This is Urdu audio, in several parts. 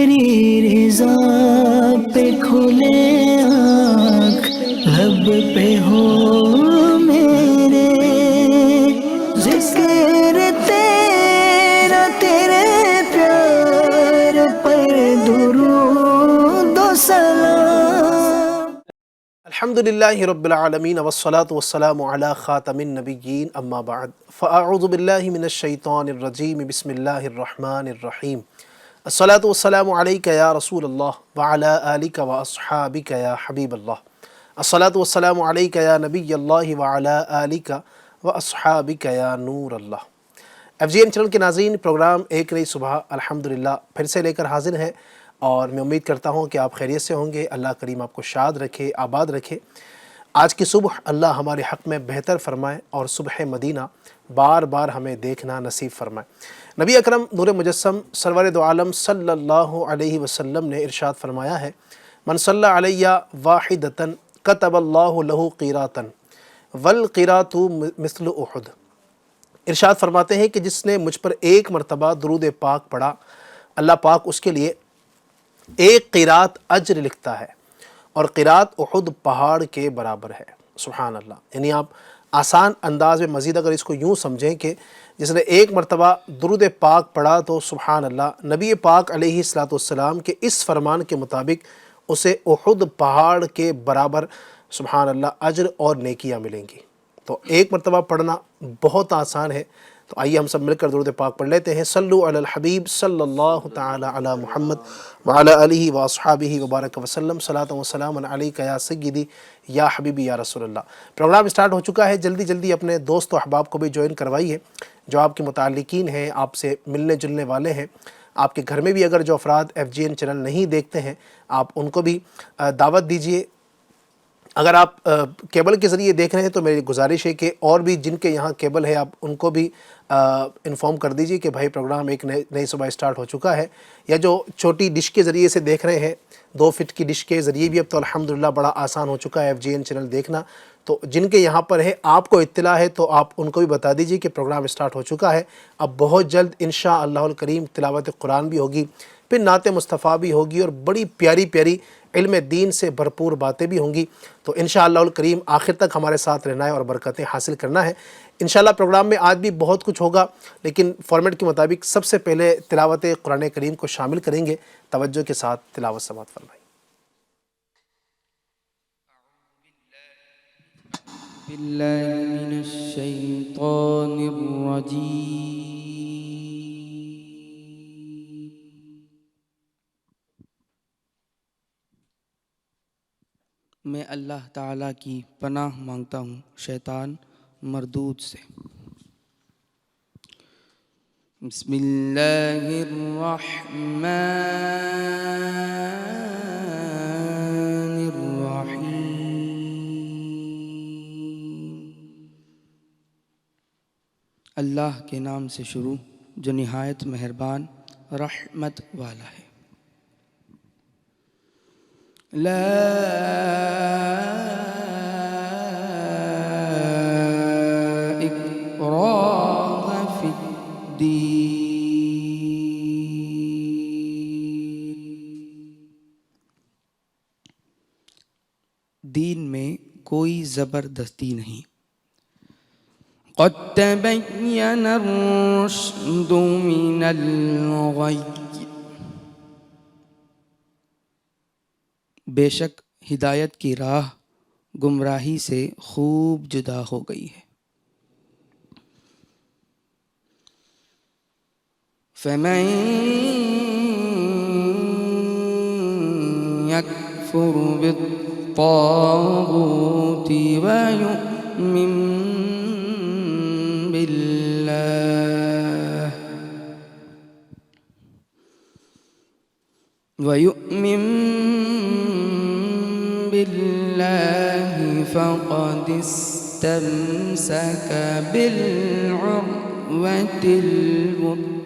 تیری رضا پہ کھلے آنکھ لب پہ ہو میرے، ذکر تیرا تیرے پیار پر درود و سلام۔ الحمدللہ رب العالمین والصلاة والسلام علی خاتم النبیین اما بعد فاعوذ باللہ من الشیطان الرجیم بسم اللہ الرحمن الرحیم الصلاة والسلام علیک یا رسول اللہ وعلی آلک واصحابک یا حبیب اللہ، الصلاة والسلام علیک یا نبی اللہ وعلی آلک واصحابک یا نور اللہ۔ ایف جی این چینل کے ناظرین، پروگرام ایک نئی صبح الحمدللہ پھر سے لے کر حاضر ہیں، اور میں امید کرتا ہوں کہ آپ خیریت سے ہوں گے۔ اللہ کریم آپ کو شاد رکھے، آباد رکھے۔ آج کی صبح اللہ ہمارے حق میں بہتر فرمائے اور صبح مدینہ بار بار ہمیں دیکھنا نصیب فرمائے۔ نبی اکرم نور مجسم سرور دو عالم صلی اللہ علیہ وسلم نے ارشاد فرمایا ہے، من صلی علیہ واحدۃ کتب اللہ لہ قیراطا والقیراط مثل احد۔ ارشاد فرماتے ہیں کہ جس نے مجھ پر ایک مرتبہ درود پاک پڑھا، اللہ پاک اس کے لیے ایک قیراط اجر لکھتا ہے، اور قیراط احد پہاڑ کے برابر ہے۔ سبحان اللہ۔ یعنی آپ آسان انداز میں مزید اگر اس کو یوں سمجھیں کہ جس نے ایک مرتبہ درود پاک پڑھا تو سبحان اللہ، نبی پاک علیہ السلام کے اس فرمان کے مطابق اسے احد پہاڑ کے برابر سبحان اللہ اجر اور نیکیاں ملیں گی۔ تو ایک مرتبہ پڑھنا بہت آسان ہے، تو آئیے ہم سب مل کر درود پاک پڑھ لیتے ہیں۔ صلو علی الحبیب صلی اللہ تعالی علی محمد وعلی آلہ واصحابہ وبارک وسلم، صلاۃ و سلام علیک یا سیدی یا حبیبی یا رسول اللہ۔ پروگرام سٹارٹ ہو چکا ہے، جلدی جلدی اپنے دوست و احباب کو بھی جوائن کروائیے جو آپ کے متعلقین ہیں، آپ سے ملنے جلنے والے ہیں۔ آپ کے گھر میں بھی اگر جو افراد ایف جی این چینل نہیں دیکھتے ہیں، آپ ان کو بھی دعوت دیجیے۔ اگر آپ کیبل کے ذریعے دیکھ رہے ہیں تو میری گزارش ہے کہ اور بھی جن کے یہاں کیبل ہے آپ ان کو بھی انفارم کر دیجیے کہ بھائی پروگرام ایک نئی صبح سٹارٹ ہو چکا ہے۔ یا جو چھوٹی ڈش کے ذریعے سے دیکھ رہے ہیں، 2 فٹ کی ڈش کے ذریعے بھی اب تو الحمدللہ بڑا آسان ہو چکا ہے ایف جی این چینل دیکھنا، تو جن کے یہاں پر ہے آپ کو اطلاع ہے تو آپ ان کو بھی بتا دیجیے کہ پروگرام سٹارٹ ہو چکا ہے۔ اب بہت جلد انشاءاللہ الکریم تلاوت قرآن بھی ہوگی، پھر نعت مصطفیٰ بھی ہوگی، اور بڑی پیاری پیاری علم دین سے بھرپور باتیں بھی ہوں گی۔ تو انشاءاللہ الکریم آخر تک ہمارے ساتھ رہنا ہے اور برکتیں حاصل کرنا ہے۔ انشاءاللہ پروگرام میں آج بھی بہت کچھ ہوگا، لیکن فارمیٹ کے مطابق سب سے پہلے تلاوت قرآن کریم کو شامل کریں گے۔ توجہ کے ساتھ تلاوت سماعت فرمائیں۔ باللہ من الشیطان الرجیم۔ میں اللہ تعالیٰ کی پناہ مانگتا ہوں شیطان مردود سے۔ بسم اللہ الرحمن الرحیم۔ اللہ کے نام سے شروع جو نہایت مہربان رحمت والا ہے۔ لا اکراہ فی الدین۔ دین میں کوئی زبردستی نہیں۔ قد تبین الرشد من الغی۔ بے شک ہدایت کی راہ گمراہی سے خوب جدا ہو گئی ہے۔ فمن یکفر بالطاغوت وَيُؤْمِن بِاللَّهِ فَقَدِ اسْتَمْسَكَ بِالْعُرْوَةِ الْوُثْقَىٰ۔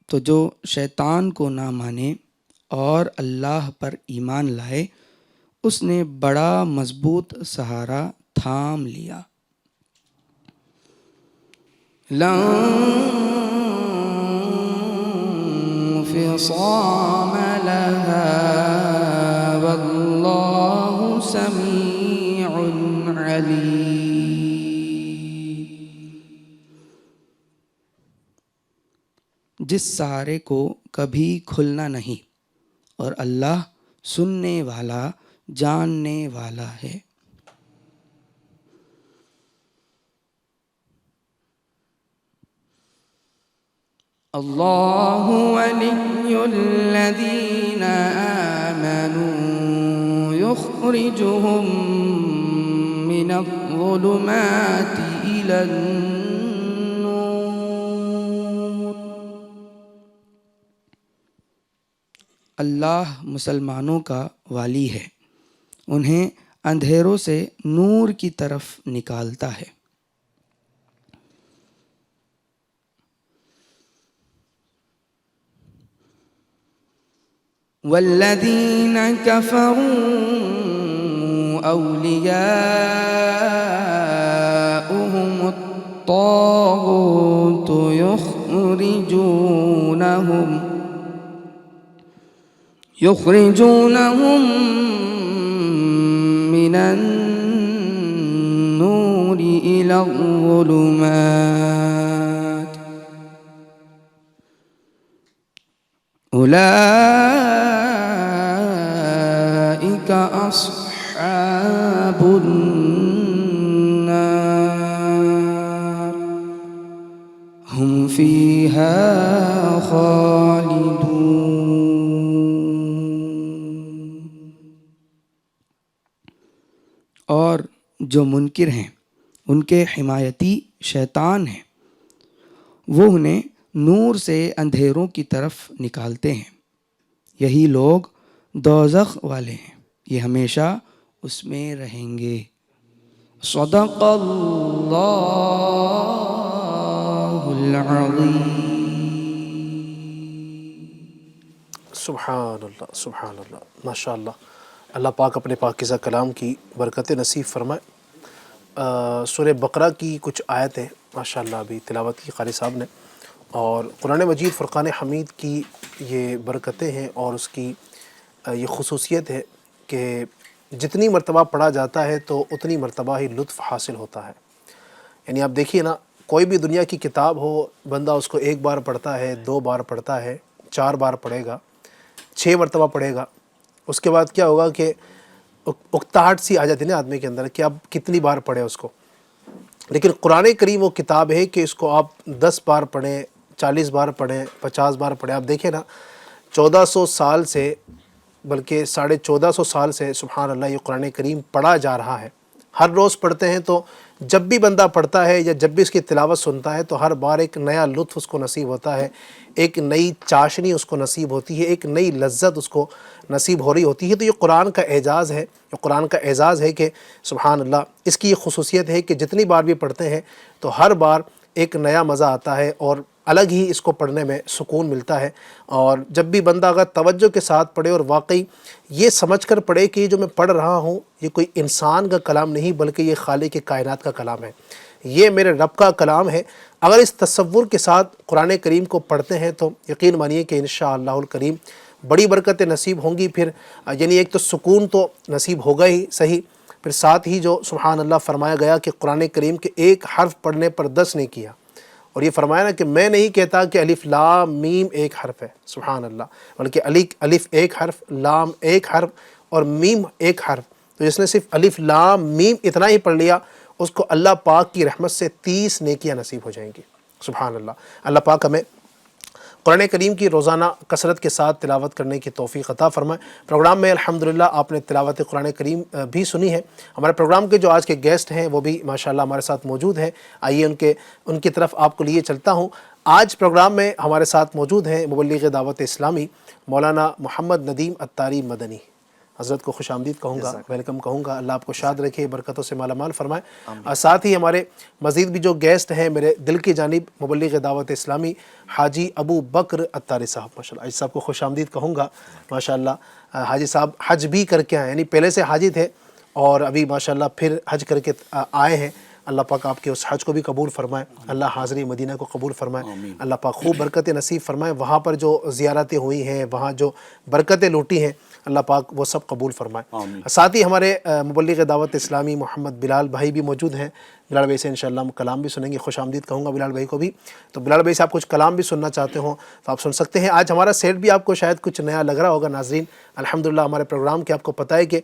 تو جو شیطان کو نہ مانے اور اللہ پر ایمان لائے، اس نے بڑا مضبوط سہارا تھام لیا۔ لن انفصام لها والله سميع عليم۔ جس سہارے کو کبھی کھلنا نہیں، اور اللہ سننے والا جاننے والا ہے۔ اللہ ولی الذین آمنوا یخرجهم من الظلمات الی النور۔ اللہ مسلمانوں کا والی ہے، انہیں اندھیروں سے نور کی طرف نکالتا ہے۔ والذین کفروا اولیاؤہم الطاغوت یخرجونہم من النور إلى الظلمات أولئك أصحاب النار هم فيها خالدون۔ اور جو منکر ہیں ان کے حمایتی شیطان ہیں، وہ انہیں نور سے اندھیروں کی طرف نکالتے ہیں، یہی لوگ دوزخ والے ہیں، یہ ہمیشہ اس میں رہیں گے۔ صدق اللہ العظیم۔ سبحان اللہ، سبحان اللہ، ماشاء اللہ۔ اللہ پاک اپنے پاکیزہ کلام کی برکت نصیب فرمائے۔ سورہ بقرہ کی کچھ آیتیں ماشاءاللہ ابھی تلاوت کی قاری صاحب نے، اور قرآن مجید فرقان حمید کی یہ برکتیں ہیں اور اس کی یہ خصوصیت ہے کہ جتنی مرتبہ پڑھا جاتا ہے تو اتنی مرتبہ ہی لطف حاصل ہوتا ہے۔ یعنی آپ دیکھیے نا، کوئی بھی دنیا کی کتاب ہو، بندہ اس کو ایک بار پڑھتا ہے، 2 بار پڑھتا ہے، 4 بار پڑھے گا، 6 مرتبہ پڑھے گا، اس کے بعد کیا ہوگا کہ اکتاہٹ سی آ جاتی ہے نا آدمی کے اندر کہ اب کتنی بار پڑھے اس کو۔ لیکن قرآن کریم وہ کتاب ہے کہ اس کو آپ 10 بار پڑھیں، 40 بار پڑھیں، 50 بار پڑھیں۔ آپ دیکھیں نا، 1400 سال سے، بلکہ 1450 سال سے سبحان اللہ یہ قرآن کریم پڑھا جا رہا ہے۔ ہر روز پڑھتے ہیں، تو جب بھی بندہ پڑھتا ہے یا جب بھی اس کی تلاوت سنتا ہے تو ہر بار ایک نیا لطف اس کو نصیب ہوتا ہے، ایک نئی چاشنی اس کو نصیب ہوتی ہے، ایک نئی لذت اس کو نصیب ہو رہی ہوتی ہے۔ تو یہ قرآن کا اعجاز ہے، یہ قرآن کا اعزاز ہے کہ سبحان اللہ اس کی یہ خصوصیت ہے کہ جتنی بار بھی پڑھتے ہیں تو ہر بار ایک نیا مزہ آتا ہے اور الگ ہی اس کو پڑھنے میں سکون ملتا ہے۔ اور جب بھی بندہ اگر توجہ کے ساتھ پڑھے اور واقعی یہ سمجھ کر پڑھے کہ یہ جو میں پڑھ رہا ہوں یہ کوئی انسان کا کلام نہیں بلکہ یہ خالق کائنات کا کلام ہے، یہ میرے رب کا کلام ہے، اگر اس تصور کے ساتھ قرآن کریم کو پڑھتے ہیں تو یقین مانیے کہ انشاءاللہ الکریم بڑی برکتیں نصیب ہوں گی۔ پھر یعنی ایک تو سکون تو نصیب ہوگا ہی صحیح، پھر ساتھ ہی جو سبحان اللہ فرمایا گیا کہ قرآن کریم کے ایک حرف پڑھنے پر 10 نے کیا، اور یہ فرمایا نا کہ میں نہیں کہتا کہ الف لام میم ایک حرف ہے، سبحان اللہ، بلکہ الف ایک حرف، لام ایک حرف اور میم ایک حرف۔ تو جس نے صرف الف لام میم اتنا ہی پڑھ لیا اس کو اللہ پاک کی رحمت سے 30 نیکیاں نصیب ہو جائیں گی، سبحان اللہ۔ اللہ پاک ہمیں قرآن کریم کی روزانہ کثرت کے ساتھ تلاوت کرنے کی توفیق عطا فرمائے۔ پروگرام میں الحمدللہ آپ نے تلاوت قرآن کریم بھی سنی ہے۔ ہمارے پروگرام کے جو آج کے گیسٹ ہیں وہ بھی ماشاءاللہ ہمارے ساتھ موجود ہیں، آئیے ان کی طرف آپ کو لیے چلتا ہوں۔ آج پروگرام میں ہمارے ساتھ موجود ہیں مبلغ دعوت اسلامی مولانا محمد ندیم اتاری مدنی۔ حضرت کو خوش آمدید کہوں گا، ویلکم کہوں گا، اللہ آپ کو شاد رکھے، برکتوں سے مالا مال فرمائے۔ اور ساتھ ہی ہمارے مزید بھی جو گیسٹ ہیں میرے دل کی جانب مبلغ دعوت اسلامی حاجی ابو بکر اتاری صاحب، ماشاءاللہ حاجی صاحب کو خوش آمدید کہوں گا۔ ماشاءاللہ حاجی صاحب حج بھی کر کے آئے، یعنی پہلے سے حاجی تھے اور ابھی ماشاءاللہ پھر حج کر کے آئے ہیں، اللہ پاک آپ کے اس حج کو بھی قبول فرمائے، اللہ حاضری مدینہ کو قبول فرمائے، اللہ پاک خوب برکتیں نصیب فرمائے، وہاں پر جو زیارتیں ہوئی ہیں، وہاں جو برکتیں لوٹی ہیں، اللہ پاک وہ سب قبول فرمائے۔ ساتھ ہی ہمارے مبلغ دعوت اسلامی محمد بلال بھائی بھی موجود ہیں، بلال بھائی سے انشاءاللہ ہم کلام بھی سنیں گے، خوش آمدید کہوں گا بلال بھائی کو بھی۔ تو بلال بھائی سے آپ کچھ کلام بھی سننا چاہتے ہوں تو آپ سن سکتے ہیں۔ آج ہمارا سیٹ بھی آپ کو شاید کچھ نیا لگ رہا ہوگا ناظرین، الحمدللہ ہمارے پروگرام کے آپ کو پتہ ہے کہ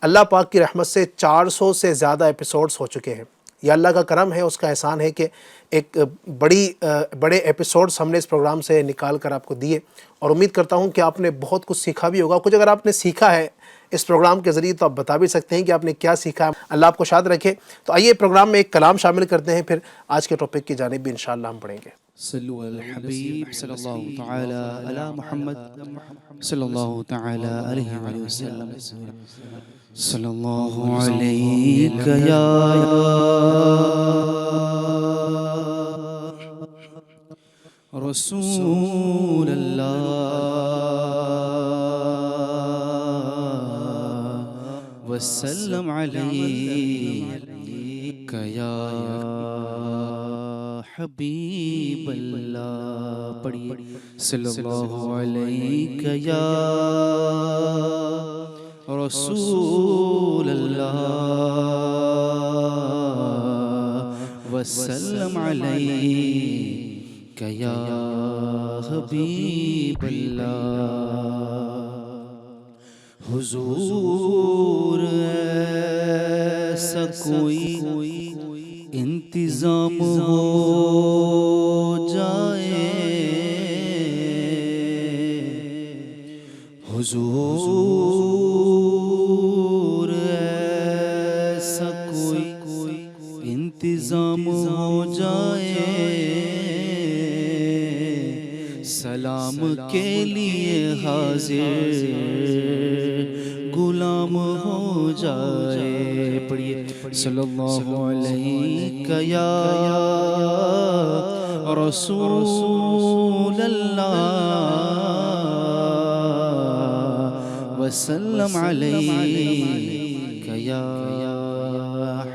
اللہ پاک کی رحمت سے 400 سے زیادہ ایپیسوڈز ہو چکے ہیں۔ یہ اللہ کا کرم ہے، اس کا احسان ہے کہ ایک بڑے ایپیسوڈز ہم نے اس پروگرام سے نکال کر آپ کو دیے، اور امید کرتا ہوں کہ آپ نے بہت کچھ سیکھا بھی ہوگا۔ کچھ اگر آپ نے سیکھا ہے اس پروگرام کے ذریعے تو آپ بتا بھی سکتے ہیں کہ آپ نے کیا سیکھا ہے، اللہ آپ کو شاد رکھے۔ تو آئیے پروگرام میں ایک کلام شامل کرتے ہیں، پھر آج کے ٹاپک کی جانب بھی انشاءاللہ ہم بڑھیں گے۔ صلو علی الحبیب صلی اللہ تعالی علی محمد صلی اللہ تعالی علیہ وآلہ وسلم۔ صلی اللہ علیک یا رسول اللہ وسلم علیک یا حبیب اللہ۔ پڑھیے صلی اللہ علیک یا رسول اللہ وسلم علیک یا حبیب اللہ۔ حضور ایسا کوئی انتظام ہو جائے، حضور ایسا کوئی انتظام ہو جائے، سلام کے لیے حاضر غلام ہو جائے۔ پڑھیے صلی اللہ علیہ یا رسول اللہ وسلم علیک یا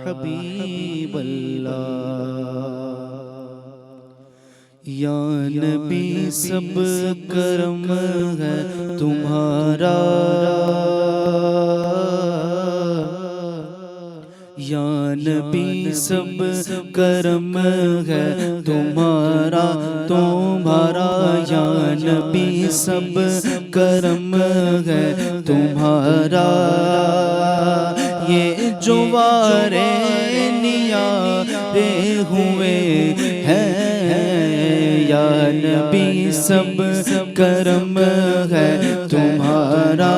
حبیب اللہ۔ یا نبی سب کرم ہے تمہارا، یا نبی سب کرم ہے تمہارا، یا نبی سب کرم ہے تمہارا، یہ جو وارے نیارے ہوئے ہیں، یا نبی سب کرم ہے تمہارا،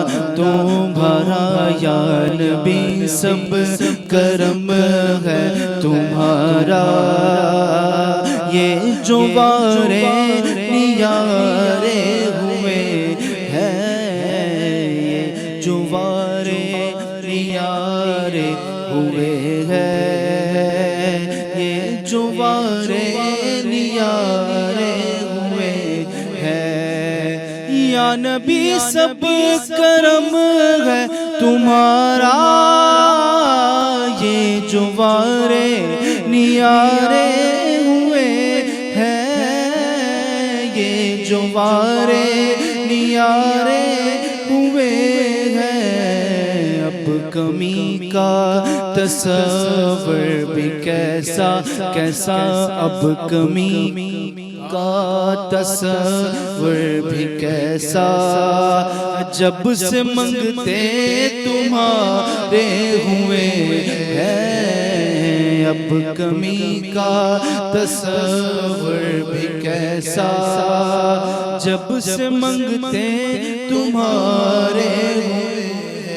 یا نبی سب کرم ہے تمہارا، یہ جو وارے نیارے ہوئے ہیں، یہ جو وارے نیارے ہوئے ہیں، یہ جو وارے نیارے ہوئے ہیں، یا نبی سب کرم ہے تمہارا، یہ جو وارے نیارے ہوئے ہیں، یہ جو وارے نیارے ہوئے ہیں، اب کمی کا تصور بھی کیسا کیسا، اب کمی کا تصور بھی کیسا، جب سے منگتے تمہارے ہوئے ہیں، اب کمی کا تصور بھی کیسا، جب سے منگتے تمہارے ہوئے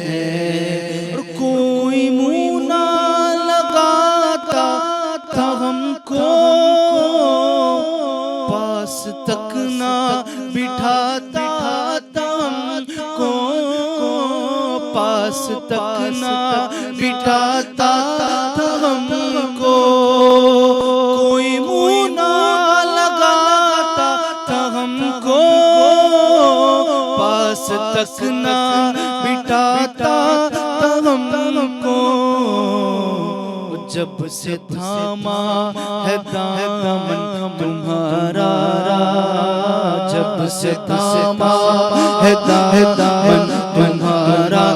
ہیں، اور کوئی منہ نہ لگاتا تھا ہم کو، پاس تک نہ بٹھاتا تھا ہم کو، پاس تک نہ بٹھاتا تھا ہم کو، کوئی منہ نہ لگاتا تھا ہم کو، پاس تک نہ بٹھاتا تھا ہم کو، جب سے تھاما ہے دامن تمہارا، جب سے تھاما ہے دامن تمہارا،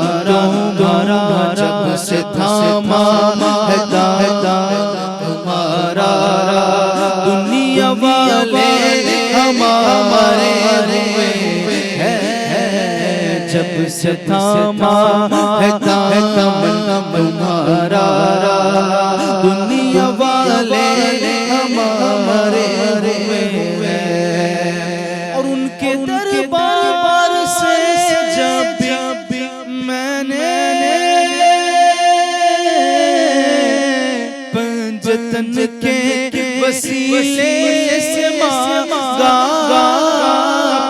جب سے تھاما ہے دامن تمہارا، دنیا والے ہمارے ہوئے ہیں، جب سے تھاما ہے دامن تمہارا، دنیا والے ہمارے ہوئے ہیں، اور ان کے دربار سے جب میں نے پنجتن کے وسیلے سے مانگا،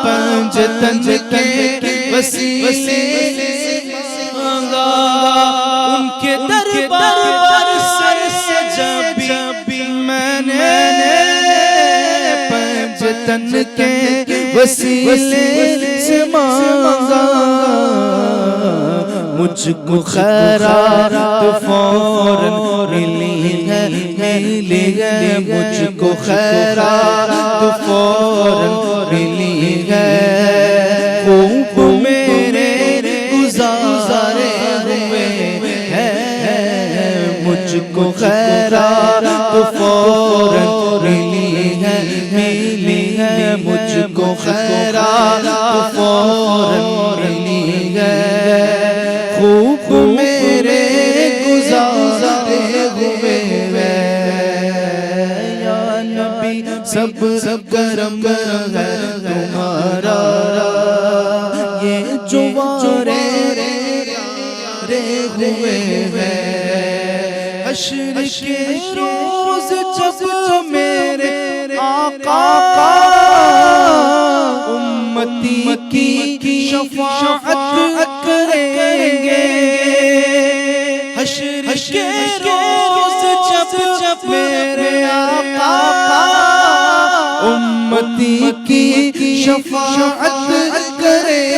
پنجتن کے وسیلے سے مانگا، ان کے دربار سے جب میں نے پنجتن کے وسیلے سے مانگا، مجھ کو خیرات فوراً ملی ہے، مجھ کو خیرات فوراً ملی ہے، خوب میرے گزارے ہوئے ہیں، مجھ کو خیرات فوراً ملی ہے، مجھ کو خیرات فوراً ملی ہے، خوب میرے گزارے ہوئے ہیں، یا نبی سب کرم ہے تمہارا، یہ جو وارے ہوئے ہیں، حشر کے روز جب میرے آقا امتی کی شفاعت کریں گے، حشر کے روز جب میرے آقا امتی کی شفاعت کریں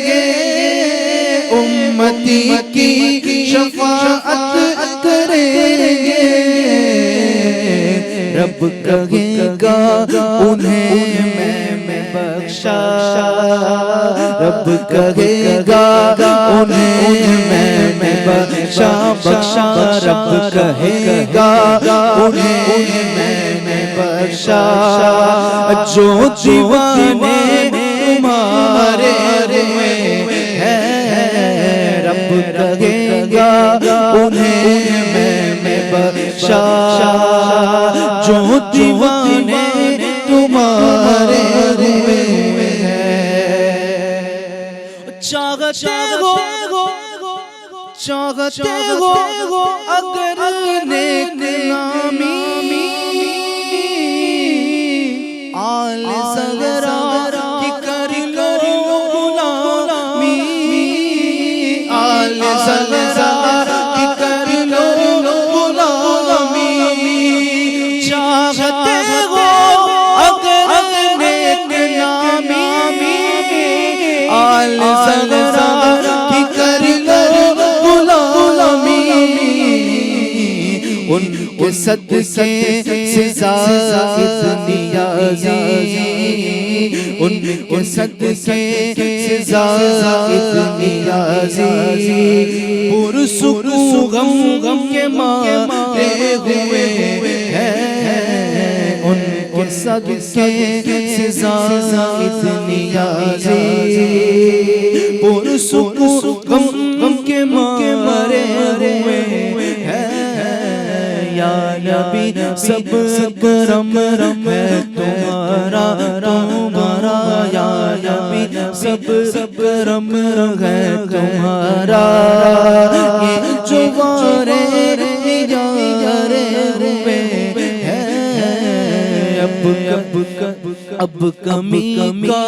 گے، امتی کی شفاعت کریں گے، رب کہے گا انہیں میں بخشا، رب کہے گا انہیں میں بخشا، رب کہے گا انہیں میں بخشا، جو دیوانے تمہارے ہوئے ہیں، رب کہے گا انہیں میں بخشا، جو دیوانے تمہارے ہوئے ہیں، چاہتے ہو اگر نیک نامی آل زہرا کی کر لو غلامی، آل زہرا کی کر لو غلامی، چاہتے ہو اگر نیک نامی آل زہرا کی کر لو غلامی، ان کے صدقے سے زائد نیازی، ان کے صدقے سے زائد نیازی، پرسکون غم کے مارے ہوئے ہیں، ان کے صدقے سے زائد نیازی، پرسکون غم کے مارے ہوئے ہیں، یا نبی سب کرم ہے تمہارا، یا نبی سب کرم ہے تمہارا، یہ جو وارے ہوئے ہیں، اب کمی کا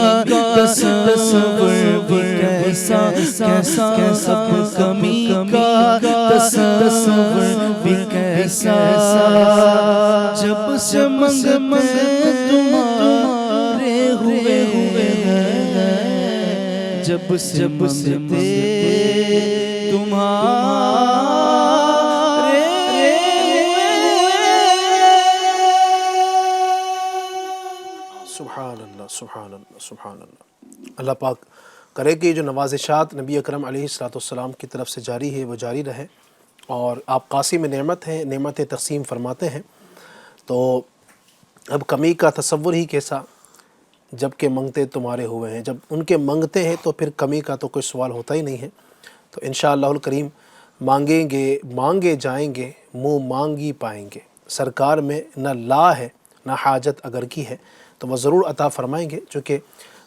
تصور بھی کیسا، اب کمی کا تصور بھی کیسا، جب سے تمہارے ہوئے ہیں، جب سے تمہارے سبحان اللہ سبحان اللہ سبحان اللہ۔ اللہ پاک کرے کہ یہ جو نوازشات نبی اکرم علیہ الصلوۃ والسلام کی طرف سے جاری ہے وہ جاری رہے، اور آپ قاسم نعمت ہیں، نعمت تقسیم فرماتے ہیں، تو اب کمی کا تصور ہی کیسا جب کہ منگتے تمہارے ہوئے ہیں۔ جب ان کے منگتے ہیں تو پھر کمی کا تو کوئی سوال ہوتا ہی نہیں ہے۔ تو انشاءاللہ الکریم مانگیں گے مانگے جائیں گے، منہ مانگی پائیں گے، سرکار میں نہ لا ہے نہ حاجت اگر کی ہے تو وہ ضرور عطا فرمائیں گے، چونکہ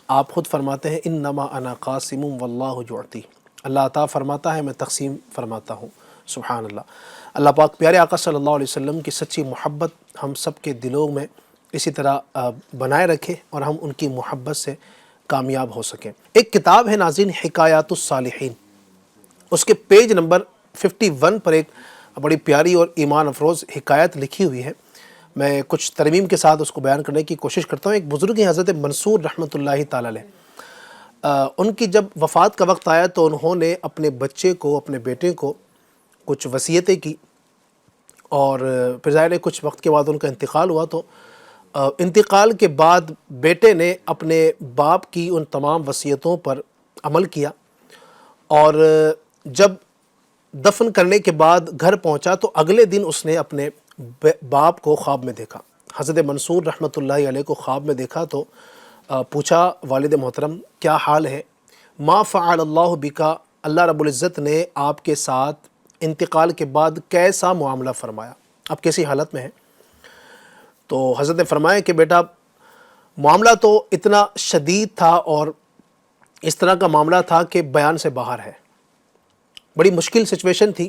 آپ خود فرماتے ہیں انما انا قاسم واللہ یعطی، اللہ عطا فرماتا ہے میں تقسیم فرماتا ہوں۔ سبحان اللہ۔ اللہ پاک پیارے آقا صلی اللہ علیہ وسلم کی سچی محبت ہم سب کے دلوں میں اسی طرح بنائے رکھے اور ہم ان کی محبت سے کامیاب ہو سکیں۔ ایک کتاب ہے ناظرین حکایات الصالحین، اس کے پیج نمبر 51 پر ایک بڑی پیاری اور ایمان افروز حکایت لکھی ہوئی ہے، میں کچھ ترمیم کے ساتھ اس کو بیان کرنے کی کوشش کرتا ہوں۔ ایک بزرگ ہیں حضرت منصور رحمۃ اللہ تعالی علیہ، ان کی جب وفات کا وقت آیا تو انہوں نے اپنے بچے کو، اپنے بیٹے کو کچھ وصیتیں کی، اور پھر ظاہر ہے کچھ وقت کے بعد ان کا انتقال ہوا، تو انتقال کے بعد بیٹے نے اپنے باپ کی ان تمام وصیتوں پر عمل کیا، اور جب دفن کرنے کے بعد گھر پہنچا تو اگلے دن اس نے اپنے باپ کو خواب میں دیکھا۔ حضرت منصور رحمۃ اللہ علیہ کو خواب میں دیکھا تو پوچھا والد محترم کیا حال ہے؟ ما فعل اللہ بکا، اللہ رب العزت نے آپ کے ساتھ انتقال کے بعد کیسا معاملہ فرمایا، آپ کیسی حالت میں ہیں؟ تو حضرت نے فرمایا کہ بیٹا معاملہ تو اتنا شدید تھا اور اس طرح کا معاملہ تھا کہ بیان سے باہر ہے، بڑی مشکل سچویشن تھی۔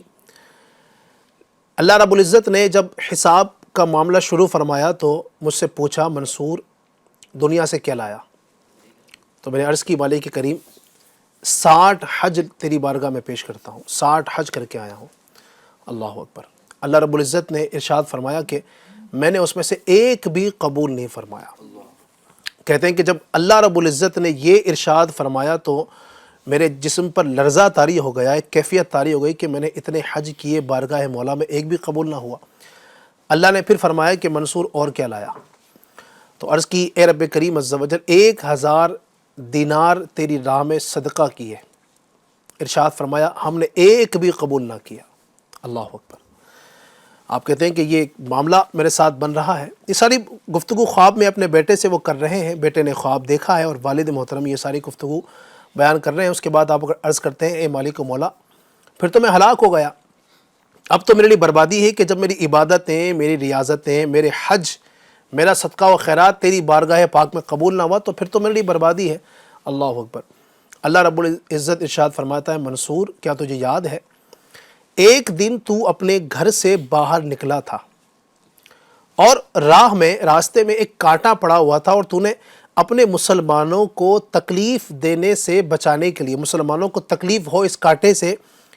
اللہ رب العزت نے جب حساب کا معاملہ شروع فرمایا تو مجھ سے پوچھا منصور دنیا سے کیا لایا؟ تو میں نے عرض کی مالک کے کریم 60 حج تیری بارگاہ میں پیش کرتا ہوں، 60 حج کر کے آیا ہوں۔ اللہ اکبر۔ اللہ رب العزت نے ارشاد فرمایا کہ میں نے اس میں سے ایک بھی قبول نہیں فرمایا۔ کہتے ہیں کہ جب اللہ رب العزت نے یہ ارشاد فرمایا تو میرے جسم پر لرزہ طاری ہو گیا، ایک کیفیت طاری ہو گئی کہ میں نے اتنے حج کیے بارگاہ مولا میں ایک بھی قبول نہ ہوا۔ اللہ نے پھر فرمایا کہ منصور اور کیا لایا؟ تو عرض کی اے رب کریم عز و جل 1000 دینار تیری راہ میں صدقہ کیے۔ ارشاد فرمایا ہم نے ایک بھی قبول نہ کیا۔ اللہ اکبر۔ آپ کہتے ہیں کہ یہ معاملہ میرے ساتھ بن رہا ہے۔ یہ ساری گفتگو خواب میں اپنے بیٹے سے وہ کر رہے ہیں، بیٹے نے خواب دیکھا ہے اور والد محترم یہ ساری گفتگو بیان کر رہے ہیں۔ اس کے بعد آپ عرض کرتے ہیں اے مالک و مولا پھر تو میں ہلاک ہو گیا، اب تو میرے لیے بربادی ہے کہ جب میری عبادتیں، میری ریاضتیں، میرے حج، میرا صدقہ و خیرات تیری بارگاہ پاک میں قبول نہ ہوا تو پھر تو میرے لیے بربادی ہے۔ اللہ اکبر۔ اللہ رب العزت ارشاد فرماتا ہے منصور کیا تجھے یاد ہے ایک دن تو اپنے گھر سے باہر نکلا تھا اور راستے میں ایک کانٹا پڑا ہوا تھا، اور تو نے اپنے مسلمانوں کو تکلیف دینے سے بچانے کے لیے، مسلمانوں کو تکلیف ہو اس کانٹے سے،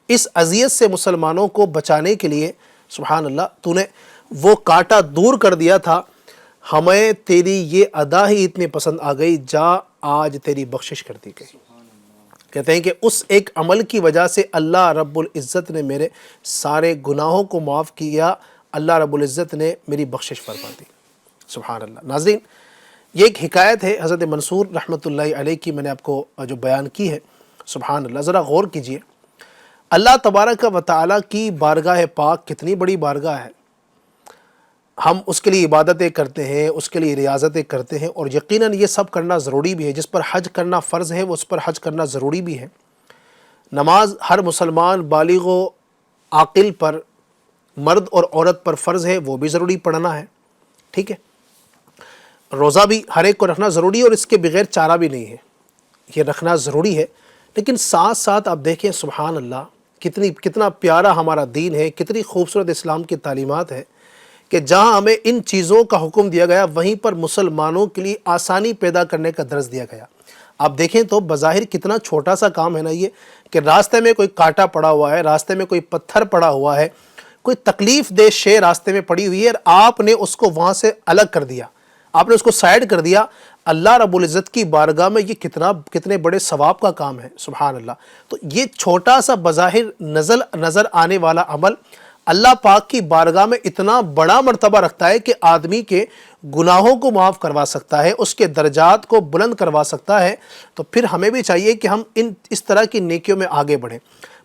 اس اذیت سے مسلمانوں کو بچانے کے لیے سبحان اللہ تو نے وہ کانٹا دور کر دیا تھا۔ ہمیں تیری یہ ادا ہی اتنی پسند آ گئی، جا آج تیری بخشش کر دی گئی۔ کہتے ہیں کہ اس ایک عمل کی وجہ سے اللہ رب العزت نے میرے سارے گناہوں کو معاف کیا، اللہ رب العزت نے میری بخشش فرما دی۔ سبحان اللہ۔ ناظرین یہ ایک حکایت ہے حضرت منصور رحمۃ اللہ علیہ کی، میں نے آپ کو جو بیان کی ہے۔ سبحان اللہ۔ ذرا غور کیجئے اللہ تبارک و تعالیٰ کی بارگاہ پاک کتنی بڑی بارگاہ ہے، ہم اس کے لیے عبادتیں کرتے ہیں، اس کے لیے ریاضتیں کرتے ہیں، اور یقیناً یہ سب کرنا ضروری بھی ہے۔ جس پر حج کرنا فرض ہے وہ اس پر حج کرنا ضروری بھی ہے۔ نماز ہر مسلمان بالغ و عاقل پر، مرد اور عورت پر فرض ہے، وہ بھی ضروری پڑھنا ہے، ٹھیک ہے۔ روزہ بھی ہر ایک کو رکھنا ضروری ہے اور اس کے بغیر چارہ بھی نہیں ہے، یہ رکھنا ضروری ہے۔ لیکن ساتھ ساتھ آپ دیکھیں سبحان اللہ کتنا پیارا ہمارا دین ہے، کتنی خوبصورت اسلام کی تعلیمات ہے کہ جہاں ہمیں ان چیزوں کا حکم دیا گیا وہیں پر مسلمانوں کے لیے آسانی پیدا کرنے کا درس دیا گیا۔ آپ دیکھیں تو بظاہر کتنا چھوٹا سا کام ہے نا یہ، کہ راستے میں کوئی کانٹا پڑا ہوا ہے، راستے میں کوئی پتھر پڑا ہوا ہے، کوئی تکلیف دہ شے راستے میں پڑی ہوئی ہے، اور آپ نے اس کو وہاں سے الگ کر دیا، آپ نے اس کو سائڈ کر دیا۔ اللہ رب العزت کی بارگاہ میں یہ کتنے بڑے ثواب کا کام ہے، سبحان اللہ۔ تو یہ چھوٹا سا بظاہر نظر آنے والا عمل اللہ پاک کی بارگاہ میں اتنا بڑا مرتبہ رکھتا ہے کہ آدمی کے گناہوں کو معاف کروا سکتا ہے، اس کے درجات کو بلند کروا سکتا ہے، تو پھر ہمیں بھی چاہیے کہ ہم اس طرح کی نیکیوں میں آگے بڑھیں۔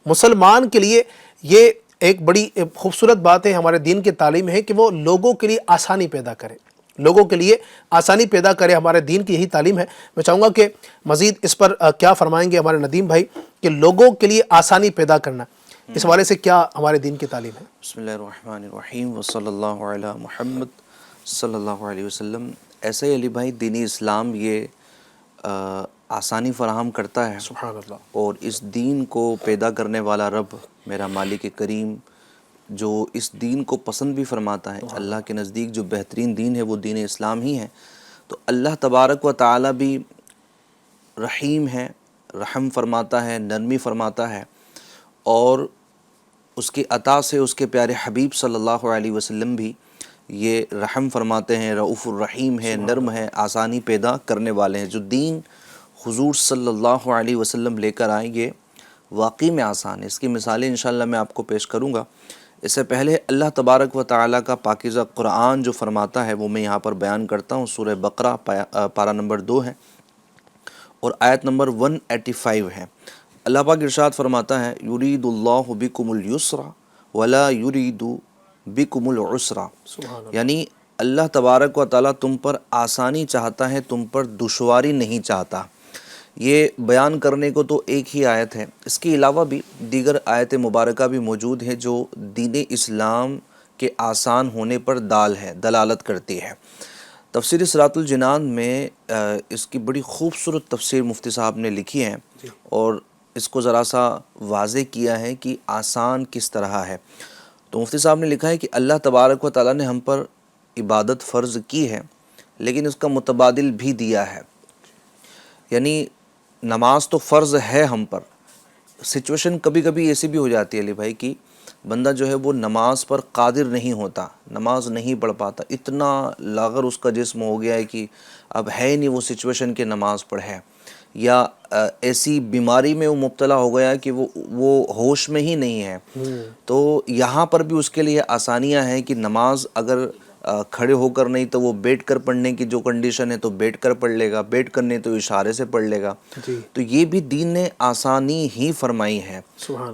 مسلمان کے لیے یہ ایک بڑی خوبصورت بات ہے، ہمارے دین کی تعلیم ہے کہ وہ لوگوں کے لیے آسانی پیدا کرے، لوگوں کے لیے آسانی پیدا کرے، ہمارے دین کی یہی تعلیم ہے۔ میں چاہوں گا کہ مزید اس پر کیا فرمائیں گے ہمارے ندیم بھائی کہ لوگوں کے لیے آسانی پیدا کرنا، اس حوالے سے کیا ہمارے دین کی تعلیم ہے؟ بسم اللہ الرحمن الرحیم وصلی اللہ علی محمد صلی اللہ علیہ وسلم۔ ایسے ہی علی بھائی دینی اسلام یہ آسانی فراہم کرتا ہے، سبحان اللہ۔ اور اس دین کو پیدا کرنے والا رب میرا مالک کریم جو اس دین کو پسند بھی فرماتا ہے، اللہ کے نزدیک جو بہترین دین ہے وہ دین اسلام ہی ہے، تو اللہ تبارک و تعالی بھی رحیم ہے، رحم فرماتا ہے، نرمی فرماتا ہے، اور اس کی عطا سے اس کے پیارے حبیب صلی اللہ علیہ وسلم بھی یہ رحم فرماتے ہیں، رؤوف الرحیم ہے، نرم ہے، آسانی پیدا کرنے والے ہیں۔ جو دین حضور صلی اللہ علیہ وسلم لے کر آئیں یہ واقعی میں آسان ہے۔ اس کی مثالیں انشاءاللہ میں آپ کو پیش کروں گا۔ اس سے پہلے اللہ تبارک و تعالیٰ کا پاکیزہ قرآن جو فرماتا ہے وہ میں یہاں پر بیان کرتا ہوں۔ سورہ بقرہ پارہ نمبر 2 ہے اور آیت نمبر 185 ہے۔ اللہ پاک ارشاد فرماتا ہے یرید اللہ بکم الیسر ولا یرید بکم العسر، یعنی اللہ تبارک و تعالیٰ تم پر آسانی چاہتا ہے، تم پر دشواری نہیں چاہتا۔ یہ بیان کرنے کو تو ایک ہی آیت ہے، اس کے علاوہ بھی دیگر آیت مبارکہ بھی موجود ہے جو دین اسلام کے آسان ہونے پر دلالت کرتی ہے۔ تفسیر صراط الجنان میں اس کی بڑی خوبصورت تفسیر مفتی صاحب نے لکھی ہے اور اس کو ذرا سا واضح کیا ہے کہ آسان کس طرح ہے۔ تو مفتی صاحب نے لکھا ہے کہ اللہ تبارک و تعالیٰ نے ہم پر عبادت فرض کی ہے لیکن اس کا متبادل بھی دیا ہے، یعنی نماز تو فرض ہے ہم پر، سچویشن کبھی کبھی ایسی بھی ہو جاتی ہے علی بھائی کہ بندہ جو ہے وہ نماز پر قادر نہیں ہوتا، نماز نہیں پڑھ پاتا، اتنا لاغر اس کا جسم ہو گیا ہے کہ اب ہے نہیں وہ سچویشن کہ نماز پڑھے، یا ایسی بیماری میں وہ مبتلا ہو گیا کہ وہ ہوش میں ہی نہیں ہے۔ تو یہاں پر بھی اس کے لیے آسانیاں ہیں کہ نماز اگر کھڑے ہو کر نہیں تو وہ بیٹھ کر پڑھنے کی جو کنڈیشن ہے تو بیٹھ کر پڑھ لے گا، بیٹھ کر نہیں تو اشارے سے پڑھ لے گا۔ تو یہ بھی دین نے آسانی ہی فرمائی ہے۔